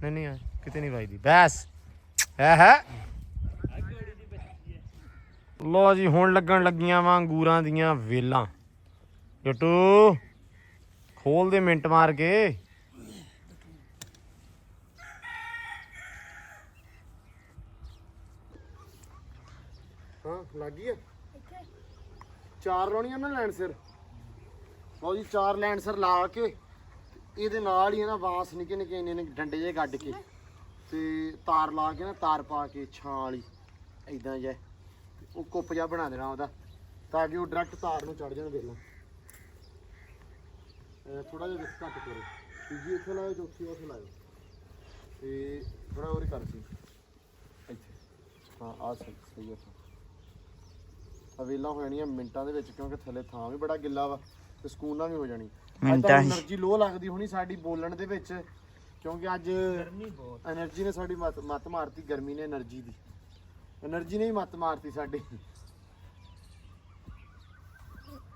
ਨਹੀਂ ਕਿਤੇ ਨਹੀਂ ਵੱਜਦੀ ਬਸ ਹੈ ਲੋ ਜੀ ਹੁਣ ਲੱਗਣ ਲੱਗੀਆਂ ਵਾਂ ਅੰਗੂਰਾਂ ਦੀਆਂ ਵੇਲਾਂ ਜੱਟੂ ਖੋਲ ਦੇ ਮਿੰਟ ਮਾਰ ਕੇ ਹਾਂ ਲੱਗੀ ਆ ਚਾਰ ਲਾਉਣੀਆਂ ਨਾ ਲੈਣ ਸਿਰ ਲਓ ਜੀ 4 ਲੈਣ ਸਿਰ ਲਾ ਕੇ ਇਹਦੇ ਨਾਲ ਹੀ ਨਾ ਬਾਂਸ ਨਿੱਕੇ ਨਿੱਕੇ ਇੰਨੇ ਡੰਡੇ ਜੇ ਗੱਡ ਕੇ ਤੇ ਤਾਰ ਲਾ ਕੇ ਨਾ ਤਾਰ ਪਾ ਕੇ ਛਾਂ ਵਾਲੀ ਐਦਾਂ ਜਿਹਾ ਉਹ ਕੁੱਪ ਜਿਹਾ ਬਣਾ ਦੇਣਾ ਉਹਦਾ ਤਾਂ ਕਿ ਉਹ ਡਾਇਰੈਕਟ ਤਾਰ ਨੂੰ ਚੜ ਜਾਣ ਵੇਲਾ ਥੋੜਾ ਜਿਹਾ ਰਿਸਕ ਘੱਟ ਕਰੋ ਤੀਜੀ ਇੱਥੇ ਲਾਓ ਚੌਥੀ ਉੱਥੇ ਲਾਓ ਤੇ ਥੋੜਾ ਹੋਰ ਕਰ ਸੀ ਇੱਥੇ ਹਾਂ ਆ ਸਹੀ ਹੈ ਵੇਲਾ ਹੋ ਜਾਣੀਆਂ ਮਿੰਟਾਂ ਦੇ ਵਿੱਚ ਕਿਉਂਕਿ ਥੱਲੇ ਥਾਂ ਵੀ ਬੜਾ ਗਿੱਲਾ ਵਾ ਤੇ ਸਕੂਨ ਨਾਲ ਵੀ ਹੋ ਜਾਣੀ ਮਿੰਟਾਂ એનર્ਜੀ ਲੋ ਲੱਗਦੀ ਹੋਣੀ ਸਾਡੀ ਬੋਲਣ ਦੇ ਵਿੱਚ ਕਿਉਂਕਿ ਅੱਜ ਗਰਮੀ ਬਹੁਤ એનર્ਜੀ ਨੇ ਸਾਡੀ ਮੱਤ ਮਾਰਤੀ ਗਰਮੀ ਨੇ એનર્ਜੀ ਨੇ ਹੀ ਮੱਤ ਮਾਰਤੀ ਸਾਡੀ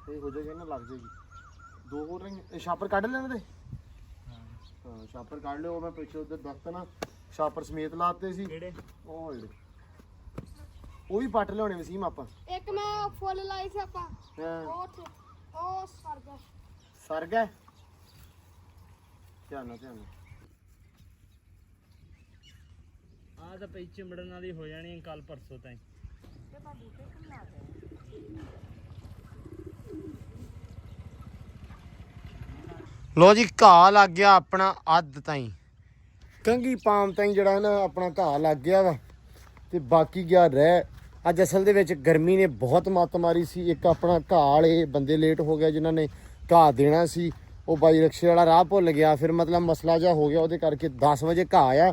ਇਹ ਹੋ ਜਾਏਗਾ ਨਾ ਲੱਗ ਜਾਏਗੀ 2 ਹੋਰ ਰਿੰਗ ਸ਼ਾਪਰ ਕੱਢ ਲੈਣ ਦੇ ਹਾਂ ਸ਼ਾਪਰ ਕੱਢ ਲਿਓ ਮੈਂ ਪਿੱਛੇ ਉਧਰ ਦਰਖਤ ਨਾ ਸ਼ਾਪਰ ਸਮੇਤ ਲਾਤੇ ਸੀ ਕਿਹੜੇ ਉਹ ਜਿਹੜੇ ਉਹ ਵੀ ਪੱਟ ਲਿਆਉਣੇ ਵਸੀਮ ਆਪਾਂ ਇੱਕ ਮੈਂ ਫੁੱਲ ਲਾਈ ਸੀ ਆਪਾਂ ਹਾਂ ਉਹ ਸਰ ਗਏ ਧਿਆਨ ਨਾਲ ਆ ਤਾਂ ਪਈ ਚਿੰਬੜਨ ਵਾਲੀ ਹੋ ਜਾਣੀ ਕੱਲ ਪਰਸੋਂ ਤਾਈਂ ਲੋ ਜੀ ਘਾਹ ਲੱਗ ਗਿਆ ਆਪਣਾ ਅੱਧ ਤਾਈਂ ਕੰਗੀ ਪਾਮ ਤਾਈਂ ਜਿਹੜਾ ਨਾ ਆਪਣਾ ਘਾਹ ਲੱਗ ਗਿਆ ਵਾ ਤੇ ਬਾਕੀ ਗਿਆ ਰਹਿ ਅੱਜ ਅਸਲ ਦੇ ਵਿੱਚ ਗਰਮੀ ਨੇ ਬਹੁਤ ਮੱਤ ਮਾਰੀ ਸੀ ਇੱਕ ਆਪਣਾ ਘਾਹ ਵਾਲੇ ਬੰਦੇ ਲੇਟ ਹੋ ਗਿਆ ਜਿਨ੍ਹਾਂ ਨੇ ਘਾਹ ਦੇਣਾ ਸੀ ਉਹ ਬਾਈ ਰਕਸ਼ੇ ਵਾਲਾ ਰਾਹ ਭੁੱਲ ਗਿਆ ਫਿਰ ਮਤਲਬ ਮਸਲਾ ਜਿਹਾ ਹੋ ਗਿਆ ਉਹਦੇ ਕਰਕੇ 10 ਵਜੇ ਘਾਹ ਆ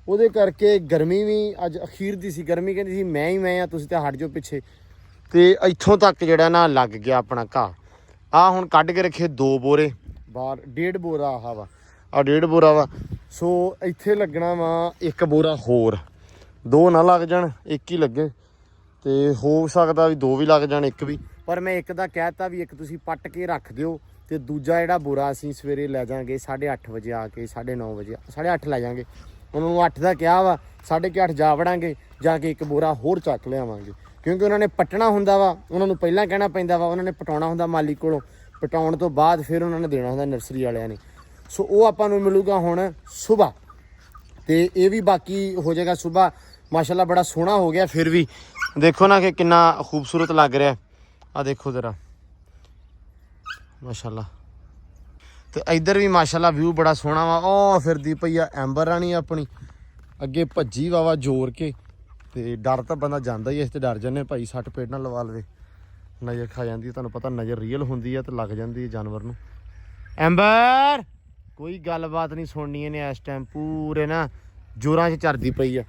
ਉਹਦੇ ਕਰਕੇ ਗਰਮੀ ਵੀ ਅੱਜ ਅਖੀਰ ਦੀ ਸੀ ਗਰਮੀ ਕਹਿੰਦੀ ਸੀ ਮੈਂ ਆ ਤੁਸੀਂ ਤਾਂ ਹਟ ਜਾਓ ਪਿੱਛੇ ਤੇ ਇੱਥੋਂ ਤੱਕ ਜਿਹੜਾ ਨਾ ਲੱਗ ਗਿਆ ਆਪਣਾ ਘਾਹ ਆ ਹੁਣ ਕੱਢ ਕੇ ਰੱਖੇ 2 ਬੋਰੇ ਬਾਹਰ 1.5 ਬੋਰਾ ਆਹ ਵਾ ਆ 1.5 ਬੋਰਾ ਵਾ ਸੋ ਇੱਥੇ ਲੱਗਣਾ ਵਾ 1 ਬੋਰਾ ਹੋਰ 2 ਨਾ ਲੱਗ ਜਾਣ 1 ਹੀ ਲੱਗੇ ਤੇ ਹੋ ਸਕਦਾ ਵੀ 2 ਵੀ ਲੱਗ ਜਾਣ 1 ਵੀ ਪਰ ਮੈਂ ਇੱਕ ਦਾ ਕਹਿਤਾ ਵੀ ਇੱਕ ਤੁਸੀਂ ਪੱਟ ਕੇ ਰੱਖ ਦਿਓ ਤੇ ਦੂਜਾ ਜਿਹੜਾ ਬੋਰਾ ਅਸੀਂ ਸਵੇਰੇ ਲੈ ਜਾਾਂਗੇ 8:30 ਵਜੇ ਆ ਕੇ 9:30 ਵਜੇ 8:30 ਲੈ ਜਾਾਂਗੇ ਉਹਨਾਂ ਨੂੰ 8 ਦਾ ਕਿਹਾ ਵਾ 8:30 ਜਾ ਵੜਾਂਗੇ ਜਾ ਕੇ 1 ਬੋਰਾ ਹੋਰ ਚੱਕ ਲਿਆਵਾਂਗੇ ਕਿਉਂਕਿ ਉਹਨਾਂ ਨੇ ਪੱਟਣਾ ਹੁੰਦਾ ਵਾ ਉਹਨਾਂ ਨੂੰ ਪਹਿਲਾਂ ਕਹਿਣਾ ਪੈਂਦਾ ਵਾ ਉਹਨਾਂ ਨੇ ਪਟਾਉਣਾ ਹੁੰਦਾ ਮਾਲੀ ਕੋਲੋਂ ਪਟਾਉਣ ਤੋਂ ਬਾਅਦ ਫਿਰ ਉਹਨਾਂ ਨੇ ਦੇਣਾ ਹੁੰਦਾ ਨਰਸਰੀ ਵਾਲਿਆਂ ਨੇ ਸੋ ਉਹ ਆਪਾਂ ਨੂੰ ਮਿਲੂਗਾ ਹੁਣ ਸਵੇਰ ਤੇ ਇਹ ਵੀ ਬਾਕੀ ਹੋ ਜਾਏਗਾ ਸਵੇਰ ਮਾਸ਼ਾਅੱਲਾ ਬੜਾ ਸੋਹਣਾ ਹੋ ਗਿਆ ਫਿਰ ਵੀ ਦੇਖੋ ਨਾ ਕਿ ਕਿੰਨਾ ਖੂਬਸੂਰਤ ਲੱਗ ਰਿਹਾ ਆ ਦੇਖੋ ਜ਼ਰਾ ਮਾਸ਼ਾਅੱਲਾ ਤੇ ਇੱਧਰ ਵੀ ਮਾਸ਼ਾਅੱਲਾ ਵਿਊ ਬੜਾ ਸੋਹਣਾ ਵਾ ਉਹ ਫਿਰਦੀ ਪਈ ਆ ਐਂਬਰ ਰਾਣੀ ਆਪਣੀ ਅੱਗੇ ਭੱਜੀ ਵਾਵਾ ਜ਼ੋਰ ਕੇ ਤੇ ਡਰ ਤਾਂ ਬੰਦਾ ਜਾਂਦਾ ਹੀ ਇਸ ਤੇ ਡਰ ਜਾਂਦੇ ਭਾਈ ਸੱਟ ਪੇਟ ਨਾ ਲਵਾ ਲਵੇ ਨਜ਼ਰ ਖਾ ਜਾਂਦੀ ਹੈ ਤੁਹਾਨੂੰ ਪਤਾ ਨਜ਼ਰ ਰੀਅਲ ਹੁੰਦੀ ਹੈ ਤੇ ਲੱਗ ਜਾਂਦੀ ਹੈ ਜਾਨਵਰ ਨੂੰ ਐਂਬਰ ਕੋਈ ਗੱਲਬਾਤ ਨਹੀਂ ਸੁਣਨੀ ਇਹਨੇ ਇਸ ਟਾਈਮ ਪੂਰੇ ਨਾ ਜੋਰਾਂ 'ਚ ਚਰਦੀ ਪਈ ਆ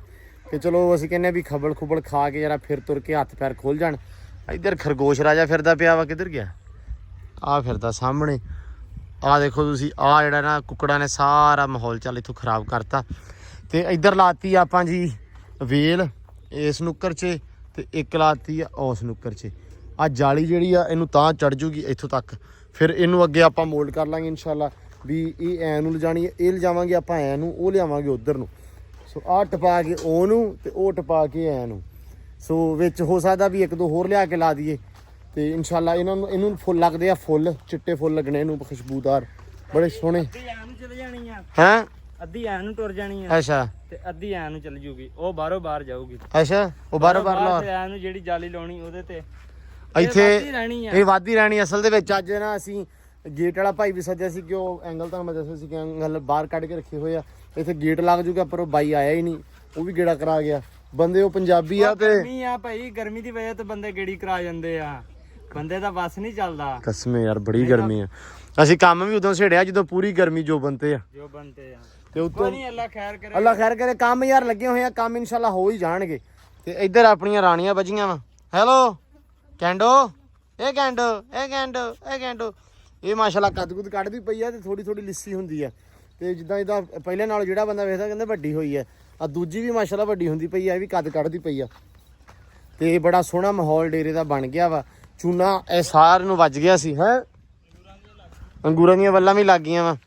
ਤੇ ਚਲੋ ਅਸੀਂ ਕਹਿੰਦੇ ਵੀ ਖਬਲ ਖੁਬਲ ਖਾ ਕੇ ਜਰਾ ਫਿਰ ਤੁਰ ਕੇ ਹੱਥ ਪੈਰ ਖੋਲ ਜਾਣ ਇੱਧਰ ਖਰਗੋਸ਼ ਰਾਜਾ ਫਿਰਦਾ ਪਿਆ ਵਾ ਕਿੱਧਰ ਗਿਆ ਆ ਫਿਰਦਾ ਸਾਹਮਣੇ ਆ ਦੇਖੋ ਤੁਸੀਂ ਆ ਜਿਹੜਾ ਨਾ ਕੁੱਕੜਾਂ ਨੇ ਸਾਰਾ ਮਾਹੌਲ ਚੱਲ ਇੱਥੋਂ ਖਰਾਬ ਕਰਤਾ ਤੇ ਇੱਧਰ ਲਾਤੀ ਆਪਾਂ ਜੀ ਵੇਲ ਇਸ ਨੁੱਕਰ 'ਚ ਤੇ ਇੱਕ ਲਾਤੀ ਆ ਉਸ ਨੁੱਕਰ 'ਚ। ਆ ਜਾਲੀ ਜਿਹੜੀ ਆ ਇਹਨੂੰ ਤਾਂ ਚੜ ਜੂਗੀ ਇੱਥੋਂ ਤੱਕ, ਫਿਰ ਇਹਨੂੰ ਅੱਗੇ ਆਪਾਂ ਮੋਲਡ ਕਰ ਲਾਂਗੇ ਇਨਸ਼ਾਅੱਲਾ ਵੀ ਇਹ ਐ ਨੂੰ ਲਿਜਾਣੀ ਹੈ, ਇਹ ਲਿਜਾਵਾਂਗੇ ਆਪਾਂ ਐ ਨੂੰ, ਉਹ ਲਿਆਵਾਂਗੇ ਉਧਰ ਨੂੰ। ਸੋ ਆਹ ਟਪਾ ਕੇ ਉਹ ਨੂੰ ਤੇ ਉਹ ਟਪਾ ਕੇ ਐ ਨੂੰ। ਸੋ ਵਿੱਚ ਹੋ ਸਕਦਾ ਵੀ ਇੱਕ ਦੋ ਹੋਰ ਲਿਆ ਕੇ ਲਾ ਦਈਏ ਤੇ ਇਨਸ਼ਾਅੱਲਾ ਇਹਨੂੰ ਫੁੱਲ ਲੱਗਦੇ ਆ, ਫੁੱਲ ਚਿੱਟੇ ਫੁੱਲ ਲੱਗਣੇ ਇਹਨੂੰ, ਖੁਸ਼ਬੂਦਾਰ ਬੜੇ ਸੋਹਣੇ। ਅੱਧੀ ਐ ਨੂੰ ਚਲ ਜਾਣੀ ਆ, ਹੈਂ ਅੱਧੀ ਐ ਨੂੰ ਟੁਰ ਜਾਣੀ ਆ ਅੱਛਾ ਤੇ ਅੱਧੀ ਐ ਨੂੰ ਚਲ ਜੂਗੀ, ਉਹ ਬਾਹਰੋਂ ਬਾਹਰ ਜਾਊਗੀ। ਅੱਛਾ ਉਹ ਬਾਹਰੋਂ ਬਾਹਰ ਐ ਨੂੰ ਜਿਹੜੀ ਜਾਲੀ ਲਾਉਣੀ ਉਹਦੇ ਤੇ ਇੱਥੇ ਵੱਧਦੀ ਰਹਿਣੀ ਆ। ਇਹ ਵਾਧੀ ਰਹਿਣੀ ਅਸਲ ਦੇ ਵਿੱਚ। ਅੱਜ ਨਾ ਅਸੀਂ ਗੇਟ ਵਾਲਾ ਭਾਈ ਵੀ ਸੱਦਿਆ ਸੀ ਕਿ ਉਹ ਐਂਗਲ ਤੁਹਾਨੂੰ ਮੈਂ ਦੱਸਿਆ ਸੀ ਕਿ ਐਂਗਲ ਬਾਹਰ ਕੱਢ ਕੇ ਰੱਖੇ ਹੋਏ ਆ, ਇੱਥੇ ਗੇਟ ਲੱਗ ਜੂਗਾ, ਪਰ ਉਹ ਬਾਈ ਆਇਆ ਹੀ ਨਹੀਂ, ਉਹ ਵੀ ਗੇੜਾ ਕਰਾ ਗਿਆ। ਬੰਦੇ ਉਹ ਪੰਜਾਬੀ ਆ ਤੇ ਗਰਮੀ ਆ ਭਾਈ, ਗਰਮੀ ਦੀ ਵਜ੍ਹਾ ਤੋਂ ਬੰਦੇ ਗੇੜੀ ਕਰਾ ਜਾਂਦੇ ਆ, ਬੰਦੇ ਦਾ ਬਸ ਨਹੀਂ ਚੱਲਦਾ। ਕਸਮੇ ਯਾਰ ਬੜੀ ਗਰਮੀ ਆ। ਅਸੀਂ ਕੰਮ ਵੀ ਉਦੋਂ ਛੇੜਿਆ ਜਦੋਂ ਪੂਰੀ ਗਰਮੀ ਜੋ ਬੰਦੇ ਆ ਜੋ ਬੰਦੇ ਆ ਤੇ ਉੱਤੋਂ ਨਹੀਂ, ਅੱਲਾ ਖੈਰ ਕਰੇ। ਅੱਲਾ ਖੈਰ ਕਰੇ। ਕੰਮ ਯਾਰ ਲੱਗੇ ਹੋਏ ਆ, ਕੰਮ ਇਨਸ਼ਾਅੱਲਾ ਹੋ ਹੀ ਜਾਣਗੇ। ਤੇ ਇੱਧਰ ਆਪਣੀਆਂ ਰਾਣੀਆਂ ਵੱਜੀਆਂ ਵਾ। ਹੈਲੋ ਕੈਂਡੋ, ਇਹ ਕੈਂਡੋ, ਇਹ ਕੈਂਡੋ, ਇਹ ਕੈਂਡੋ। ਇਹ ਮਾਸ਼ਾਅੱਲਾ ਕੱਦ-ਕੁੱਦ ਕੱਢਦੀ ਪਈ ਆ ਤੇ ਥੋੜੀ ਥੋੜੀ ਲਿੱਸੀ ਹੁੰਦੀ ਆ, ਤੇ ਜਿੱਦਾਂ ਪਹਿਲੇ ਨਾਲ ਜਿਹੜਾ ਬੰਦਾ ਵੇਖਦਾ ਕਹਿੰਦਾ ਵੱਡੀ ਹੋਈ ਆ। ਆ ਦੂਜੀ ਵੀ ਮਾਸ਼ਾਅੱਲਾ ਵੱਡੀ ਹੁੰਦੀ ਪਈ ਆ, ਇਹ ਵੀ ਕੱਦ ਕੱਢਦੀ ਪਈ ਆ। ਤੇ ਬੜਾ ਸੋਹਣਾ ਮਾਹੌਲ ਡੇਰੇ ਦਾ ਬਣ ਗਿਆ ਵਾ। ਚੂਨਾ ਇਹ ਸਾਰਿਆਂ ਨੂੰ ਵੱਜ ਗਿਆ ਸੀ। ਹੈ ਅੰਗੂਰਾਂ ਦੀਆਂ ਵੱਲਾਂ ਵੀ ਲੱਗ ਗਈਆਂ ਵਾ,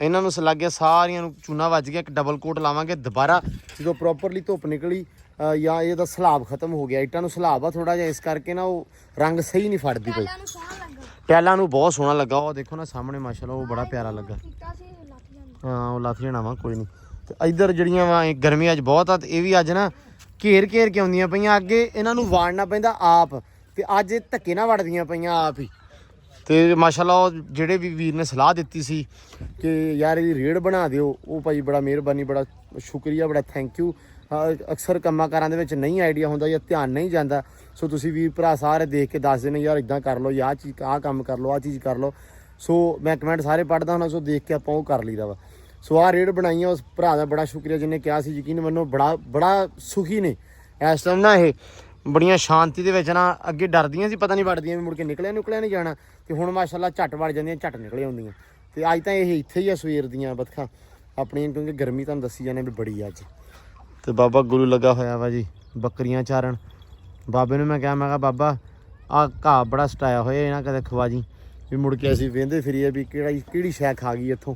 ਇਹਨਾਂ ਨੂੰ ਲੱਗ ਗਿਆ ਸਾਰੀਆਂ ਨੂੰ ਚੂਨਾ ਵੱਜ ਗਿਆ। ਇੱਕ ਡਬਲ ਕੋਟ ਲਾਵਾਂਗੇ ਦੁਬਾਰਾ ਜਦੋਂ ਪ੍ਰੋਪਰਲੀ ਧੁੱਪ ਨਿਕਲੀ ਜਾਂ ਇਹਦਾ ਸਲਾਬ ਖਤਮ ਹੋ ਗਿਆ। ਇੱਟਾਂ ਨੂੰ ਸਲਾਬ ਆ ਥੋੜਾ ਜਿਹਾ, ਇਸ ਕਰਕੇ ਨਾ ਉਹ ਰੰਗ ਸਹੀ ਨਹੀਂ ਫੜਦੀ ਪਈ। ਨੂੰ ਸੋਹਣਾ ਲੱਗਾ ਟੈਲਾਂ ਨੂੰ ਬਹੁਤ ਸੋਹਣਾ ਲੱਗਾ। ਉਹ ਦੇਖੋ ਨਾ ਸਾਹਮਣੇ ਮਾਸ਼ਾਅੱਲਾ, ਉਹ ਬੜਾ ਪਿਆਰਾ ਲੱਗਾ। ਕੀਤਾ ਸੀ ਲੱਥ ਜਾਂਦਾ। ਹਾਂ ਉਹ ਲੱਥ ਜਾਣਾ ਵਾ, ਕੋਈ ਨਹੀਂ। ਤੇ ਇੱਧਰ ਜਿਹੜੀਆਂ ਵਾ ਗਰਮੀ ਅੱਜ ਬਹੁਤ ਆ, ਤੇ ਇਹ ਵੀ ਅੱਜ ਨਾ ਘੇਰ ਕੇ ਆਉਂਦੀਆਂ ਪਈਆਂ। ਅੱਗੇ ਇਹਨਾਂ ਨੂੰ ਵਾੜਨਾ ਪੈਂਦਾ ਆਪ, ਤੇ ਅੱਜ ਇਹ ਧੱਕੇ ਨਾਲ ਵੜਦੀਆਂ ਪਈਆਂ ਆਪ ਹੀ। ਤੇ ਮਾਸ਼ਾਅੱਲਾ ਉਹ ਜਿਹੜੇ ਵੀ ਵੀਰ ਨੇ ਸਲਾਹ ਦਿੱਤੀ ਸੀ ਕਿ ਯਾਰ ਇਹਦੀ ਰੇਡ ਬਣਾ ਦਿਓ, ਉਹ ਭਾਈ ਬੜਾ ਮਿਹਰਬਾਨੀ, ਬੜਾ ਸ਼ੁਕਰੀਆ, ਬੜਾ ਥੈਂਕ ਯੂ। ਅਕਸਰ ਕੰਮਾਂ ਕਾਰਾਂ ਦੇ ਵਿੱਚ ਨਹੀਂ ਆਈਡੀਆ ਹੁੰਦਾ ਜਾਂ ਧਿਆਨ ਨਹੀਂ ਜਾਂਦਾ। ਸੋ ਤੁਸੀਂ ਵੀਰ ਭਰਾ ਸਾਰੇ ਦੇਖ ਕੇ ਦੱਸਦੇ ਨੇ ਯਾਰ ਇਦਾਂ ਕਰ ਲਓ, ਜਾਂ ਆਹ ਚੀਜ਼ ਆਹ ਕੰਮ ਕਰ ਲਓ, ਆਹ ਚੀਜ਼ ਕਰ ਲਓ। ਸੋ ਮੈਂ ਕਮੈਂਟ ਸਾਰੇ ਪੜ੍ਹਦਾ ਹੁੰਦਾ, ਸੋ ਦੇਖ ਕੇ ਆਪਾਂ ਉਹ ਕਰ ਲਈਦਾ ਵਾ। ਸੋ ਆਹ ਰੇਡ ਬਣਾਈਆਂ, ਉਸ ਭਰਾ ਦਾ ਬੜਾ ਸ਼ੁਕਰੀਆ ਜਿਹਨੇ ਕਿਹਾ ਸੀ। ਯਕੀਨ ਮੰਨੋ ਬੜਾ ਸੁਖੀ ਨੇ ਇਸ ਟਾਈਮ ਨਾ। ਇਹ ਬੜੀਆਂ ਸ਼ਾਂਤੀ ਦੇ ਵਿੱਚ ਨਾ, ਅੱਗੇ ਡਰਦੀਆਂ ਸੀ ਪਤਾ ਨਹੀਂ ਵੜਦੀਆਂ ਵੀ ਮੁੜ ਕੇ ਨਿਕਲਿਆ ਨਹੀਂ ਜਾਣਾ, ਤੇ ਹੁਣ ਮਾਸ਼ਾਅੱਲਾ ਝੱਟ ਵੜ ਜਾਂਦੀਆਂ, ਝੱਟ ਨਿਕਲੇ ਆਉਂਦੀਆਂ। ਤੇ ਅੱਜ ਤਾਂ ਇਹ ਇੱਥੇ ਹੀ ਆ ਸਵੇਰ ਦੀਆਂ ਬਤਖਾਂ ਆਪਣੀਆਂ, ਕਿਉਂਕਿ ਗਰਮੀ ਤੁਹਾਨੂੰ ਦੱਸੀ ਜਾਂਦੇ ਵੀ ਬੜੀ ਅੱਜ। ਤੇ ਬਾਬਾ ਗੁਰੂ ਲੱਗਾ ਹੋਇਆ ਵਾ ਜੀ ਬੱਕਰੀਆਂ ਚਾਰਨ। ਬਾਬੇ ਨੂੰ ਮੈਂ ਕਿਹਾ ਬਾਬਾ ਆਹ ਘਾਹ ਬੜਾ ਸਟਾਇਆ ਹੋਇਆ, ਇਹਨਾਂ ਕਦੇ ਖਵਾ ਜੀ, ਵੀ ਮੁੜ ਕੇ ਅਸੀਂ ਵਹਿੰਦੇ ਫਿਰੀਏ ਵੀ ਕਿਹੜੀ ਸ਼ੈ ਖਾ ਗਈ ਇੱਥੋਂ।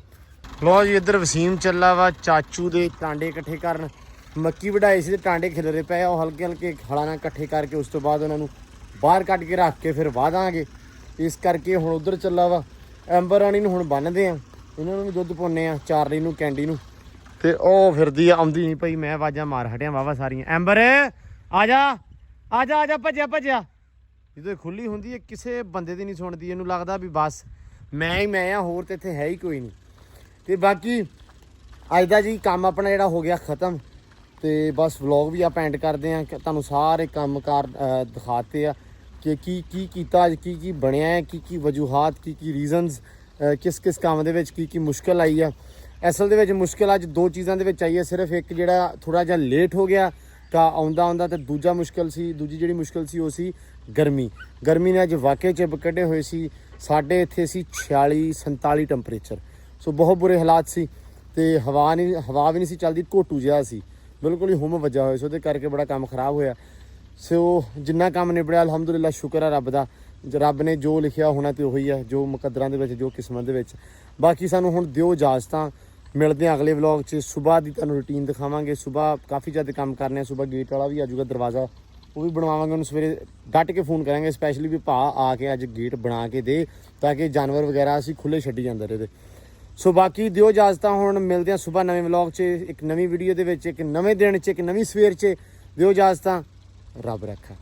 ਲੋ ਜੀ ਇੱਧਰ ਵਸੀਮ ਚੱਲਾ ਵਾ ਚਾਚੂ ਦੇ ਟਾਂਡੇ ਇਕੱਠੇ ਕਰਨ। ਮੱਕੀ ਵਢਾਈ ਸੀ ਤੇ ਟਾਂਡੇ ਖਿਲਰੇ ਪਏ ਆ, ਉਹ ਹਲਕੇ ਹਲਕੇ ਹਲਾਂ ਨਾਲ ਇਕੱਠੇ ਕਰਕੇ ਉਸ ਤੋਂ ਬਾਅਦ ਉਹਨਾਂ ਨੂੰ ਬਾਹਰ ਕੱਢ ਕੇ ਰੱਖ ਕੇ ਫਿਰ ਵਾਹ ਦਾਂਗੇ। ਇਸ ਕਰਕੇ ਹੁਣ ਉਧਰ ਚੱਲਾ ਵਾ। ਐਂਬਰ ਰਾਣੀ ਨੂੰ ਹੁਣ ਬੰਨ੍ਹਦੇ ਆ, ਇਹਨਾਂ ਨੂੰ ਵੀ ਦੁੱਧ ਪਾਉਂਦੇ ਆ, ਚਾਰਲੀ ਨੂੰ, ਕੈਂਡੀ ਨੂੰ। ਤੇ ਉਹ ਫਿਰਦੀ ਆ, ਆਉਂਦੀ ਨਹੀਂ ਪਈ। ਮੈਂ ਆਵਾਜ਼ਾਂ ਮਾਰ ਹਟਿਆ ਵਾਵਾ ਸਾਰੀਆਂ। ਐਂਬਰ ਆ ਜਾ ਆ ਜਾ ਆ ਜਾ, ਭੱਜਿਆ। ਜਦੋਂ ਖੁੱਲੀ ਹੁੰਦੀ ਹੈ ਕਿਸੇ ਬੰਦੇ ਦੀ ਨਹੀਂ ਸੁਣਦੀ, ਇਹਨੂੰ ਲੱਗਦਾ ਵੀ ਬਸ ਮੈਂ ਆ, ਹੋਰ ਤੇ ਇੱਥੇ ਹੈ ਹੀ ਕੋਈ ਨਹੀਂ। ਤੇ ਬਾਕੀ ਅੱਜ ਦਾ ਜੀ ਕੰਮ ਆਪਣਾ ਜਿਹੜਾ ਹੋ ਗਿਆ ਖਤਮ। ਤੇ ਬਸ ਵਲੌਗ ਵੀ ਆਪਾਂ ਐਂਡ ਕਰਦੇ ਆ। ਤੁਹਾਨੂੰ ਸਾਰੇ ਕੰਮਕਾਰ ਦਿਖਾਤੇ ਆ ਕਿ ਕੀ ਕੀਤਾ ਅੱਜ, ਕੀ ਬਣਿਆ ਹੈ, ਕੀ ਵਜੂਹਾਤ, ਕੀ ਰੀਜ਼ਨਸ, ਕਿਸ ਕੰਮ ਦੇ ਵਿੱਚ ਕੀ ਮੁਸ਼ਕਿਲ ਆਈ ਆ। ਅਸਲ ਦੇ ਵਿੱਚ ਮੁਸ਼ਕਿਲ ਅੱਜ ਦੋ ਚੀਜ਼ਾਂ ਦੇ ਵਿੱਚ ਆਈ ਹੈ। ਸਿਰਫ ਇੱਕ ਜਿਹੜਾ ਥੋੜਾ ਜਿਹਾ ਲੇਟ ਹੋ ਗਿਆ ਤਾਂ ਆਉਂਦਾ, ਤੇ ਦੂਜੀ ਜਿਹੜੀ ਮੁਸ਼ਕਿਲ ਸੀ ਉਹ ਸੀ ਗਰਮੀ ਨੇ ਅੱਜ ਵਾਕਈ ਚਿੱਬ ਕੱਢੇ ਹੋਏ ਸੀ। ਸਾਡੇ ਇੱਥੇ ਸੀ 46-47 ਟੈਂਪਰੇਚਰ। ਸੋ ਬਹੁਤ ਬੁਰੇ ਹਾਲਾਤ ਸੀ, ਤੇ ਹਵਾ ਵੀ ਨਹੀਂ ਸੀ ਚੱਲਦੀ, ਘੋਟੂ ਜਿਹਾ ਸੀ, ਬਿਲਕੁਲ ਹੀ ਹੁਮ ਵੱਜਾ ਹੋਇਆ ਸੀ। ਉਹਦੇ ਕਰਕੇ ਬੜਾ ਕੰਮ ਖਰਾਬ ਹੋਇਆ। ਸੋ ਜਿੰਨਾ ਕੰਮ ਨਿਬੜਿਆ ਅਲਹਮਦੁਲਿਲਾ, ਸ਼ੁਕਰ ਆ ਰੱਬ ਦਾ। ਰੱਬ ਨੇ ਜੋ ਲਿਖਿਆ ਹੋਣਾ ਤੇ ਉਹੀ ਆ, ਜੋ ਮੁਕੱਦਰਾਂ ਦੇ ਵਿੱਚ, ਜੋ ਕਿਸਮਤ ਦੇ ਵਿੱਚ। ਬਾਕੀ ਸਾਨੂੰ ਹੁਣ ਦਿਓ ਇਜਾਜ਼ਤਾਂ, ਮਿਲਦੇ ਹਾਂ ਅਗਲੇ ਵਲੌਗ 'ਚ। ਸੁਬਾਹ ਦੀ ਤੁਹਾਨੂੰ ਰੂਟੀਨ ਦਿਖਾਵਾਂਗੇ। ਸੁਬਾਹ ਕਾਫੀ ਜ਼ਿਆਦਾ ਕੰਮ ਕਰਨੇ ਆ। ਸੁਬਾਹ ਗੇਟ ਵਾਲਾ ਵੀ ਆ ਜਾਊਗਾ, ਦਰਵਾਜ਼ਾ ਉਹ ਵੀ ਬਣਵਾਵਾਂਗੇ। ਉਹਨੂੰ ਸਵੇਰੇ ਡੱਟ ਕੇ ਫੋਨ ਕਰਾਂਗੇ ਸਪੈਸ਼ਲੀ ਵੀ ਭਾ ਆ ਕੇ ਅੱਜ ਗੇਟ ਬਣਾ ਕੇ ਦੇ, ਤਾਂ ਕਿ ਜਾਨਵਰ ਵਗੈਰਾ ਅਸੀਂ ਖੁੱਲ੍ਹੇ ਛੱਡੀ ਜਾਂਦੇ ਰਹੇ। ਸੋ ਬਾਕੀ ਦਿਓ ਇਜਾਜ਼ਤਾਂ, ਹੁਣ ਮਿਲਦੇ ਹਾਂ ਸੁਬਾਹ ਨਵੇਂ ਵਲੌਗ 'ਚ, ਇੱਕ ਨਵੀਂ ਵੀਡੀਓ ਦੇ ਵਿੱਚ, ਇੱਕ ਨਵੇਂ ਦਿਨ 'ਚ, ਇੱਕ ਨਵੀਂ ਸਵੇਰ 'ਚ। ਦਿਓ ਇਜਾਜ਼ਤਾਂ, ਰੱਬ ਰੱਖਾ।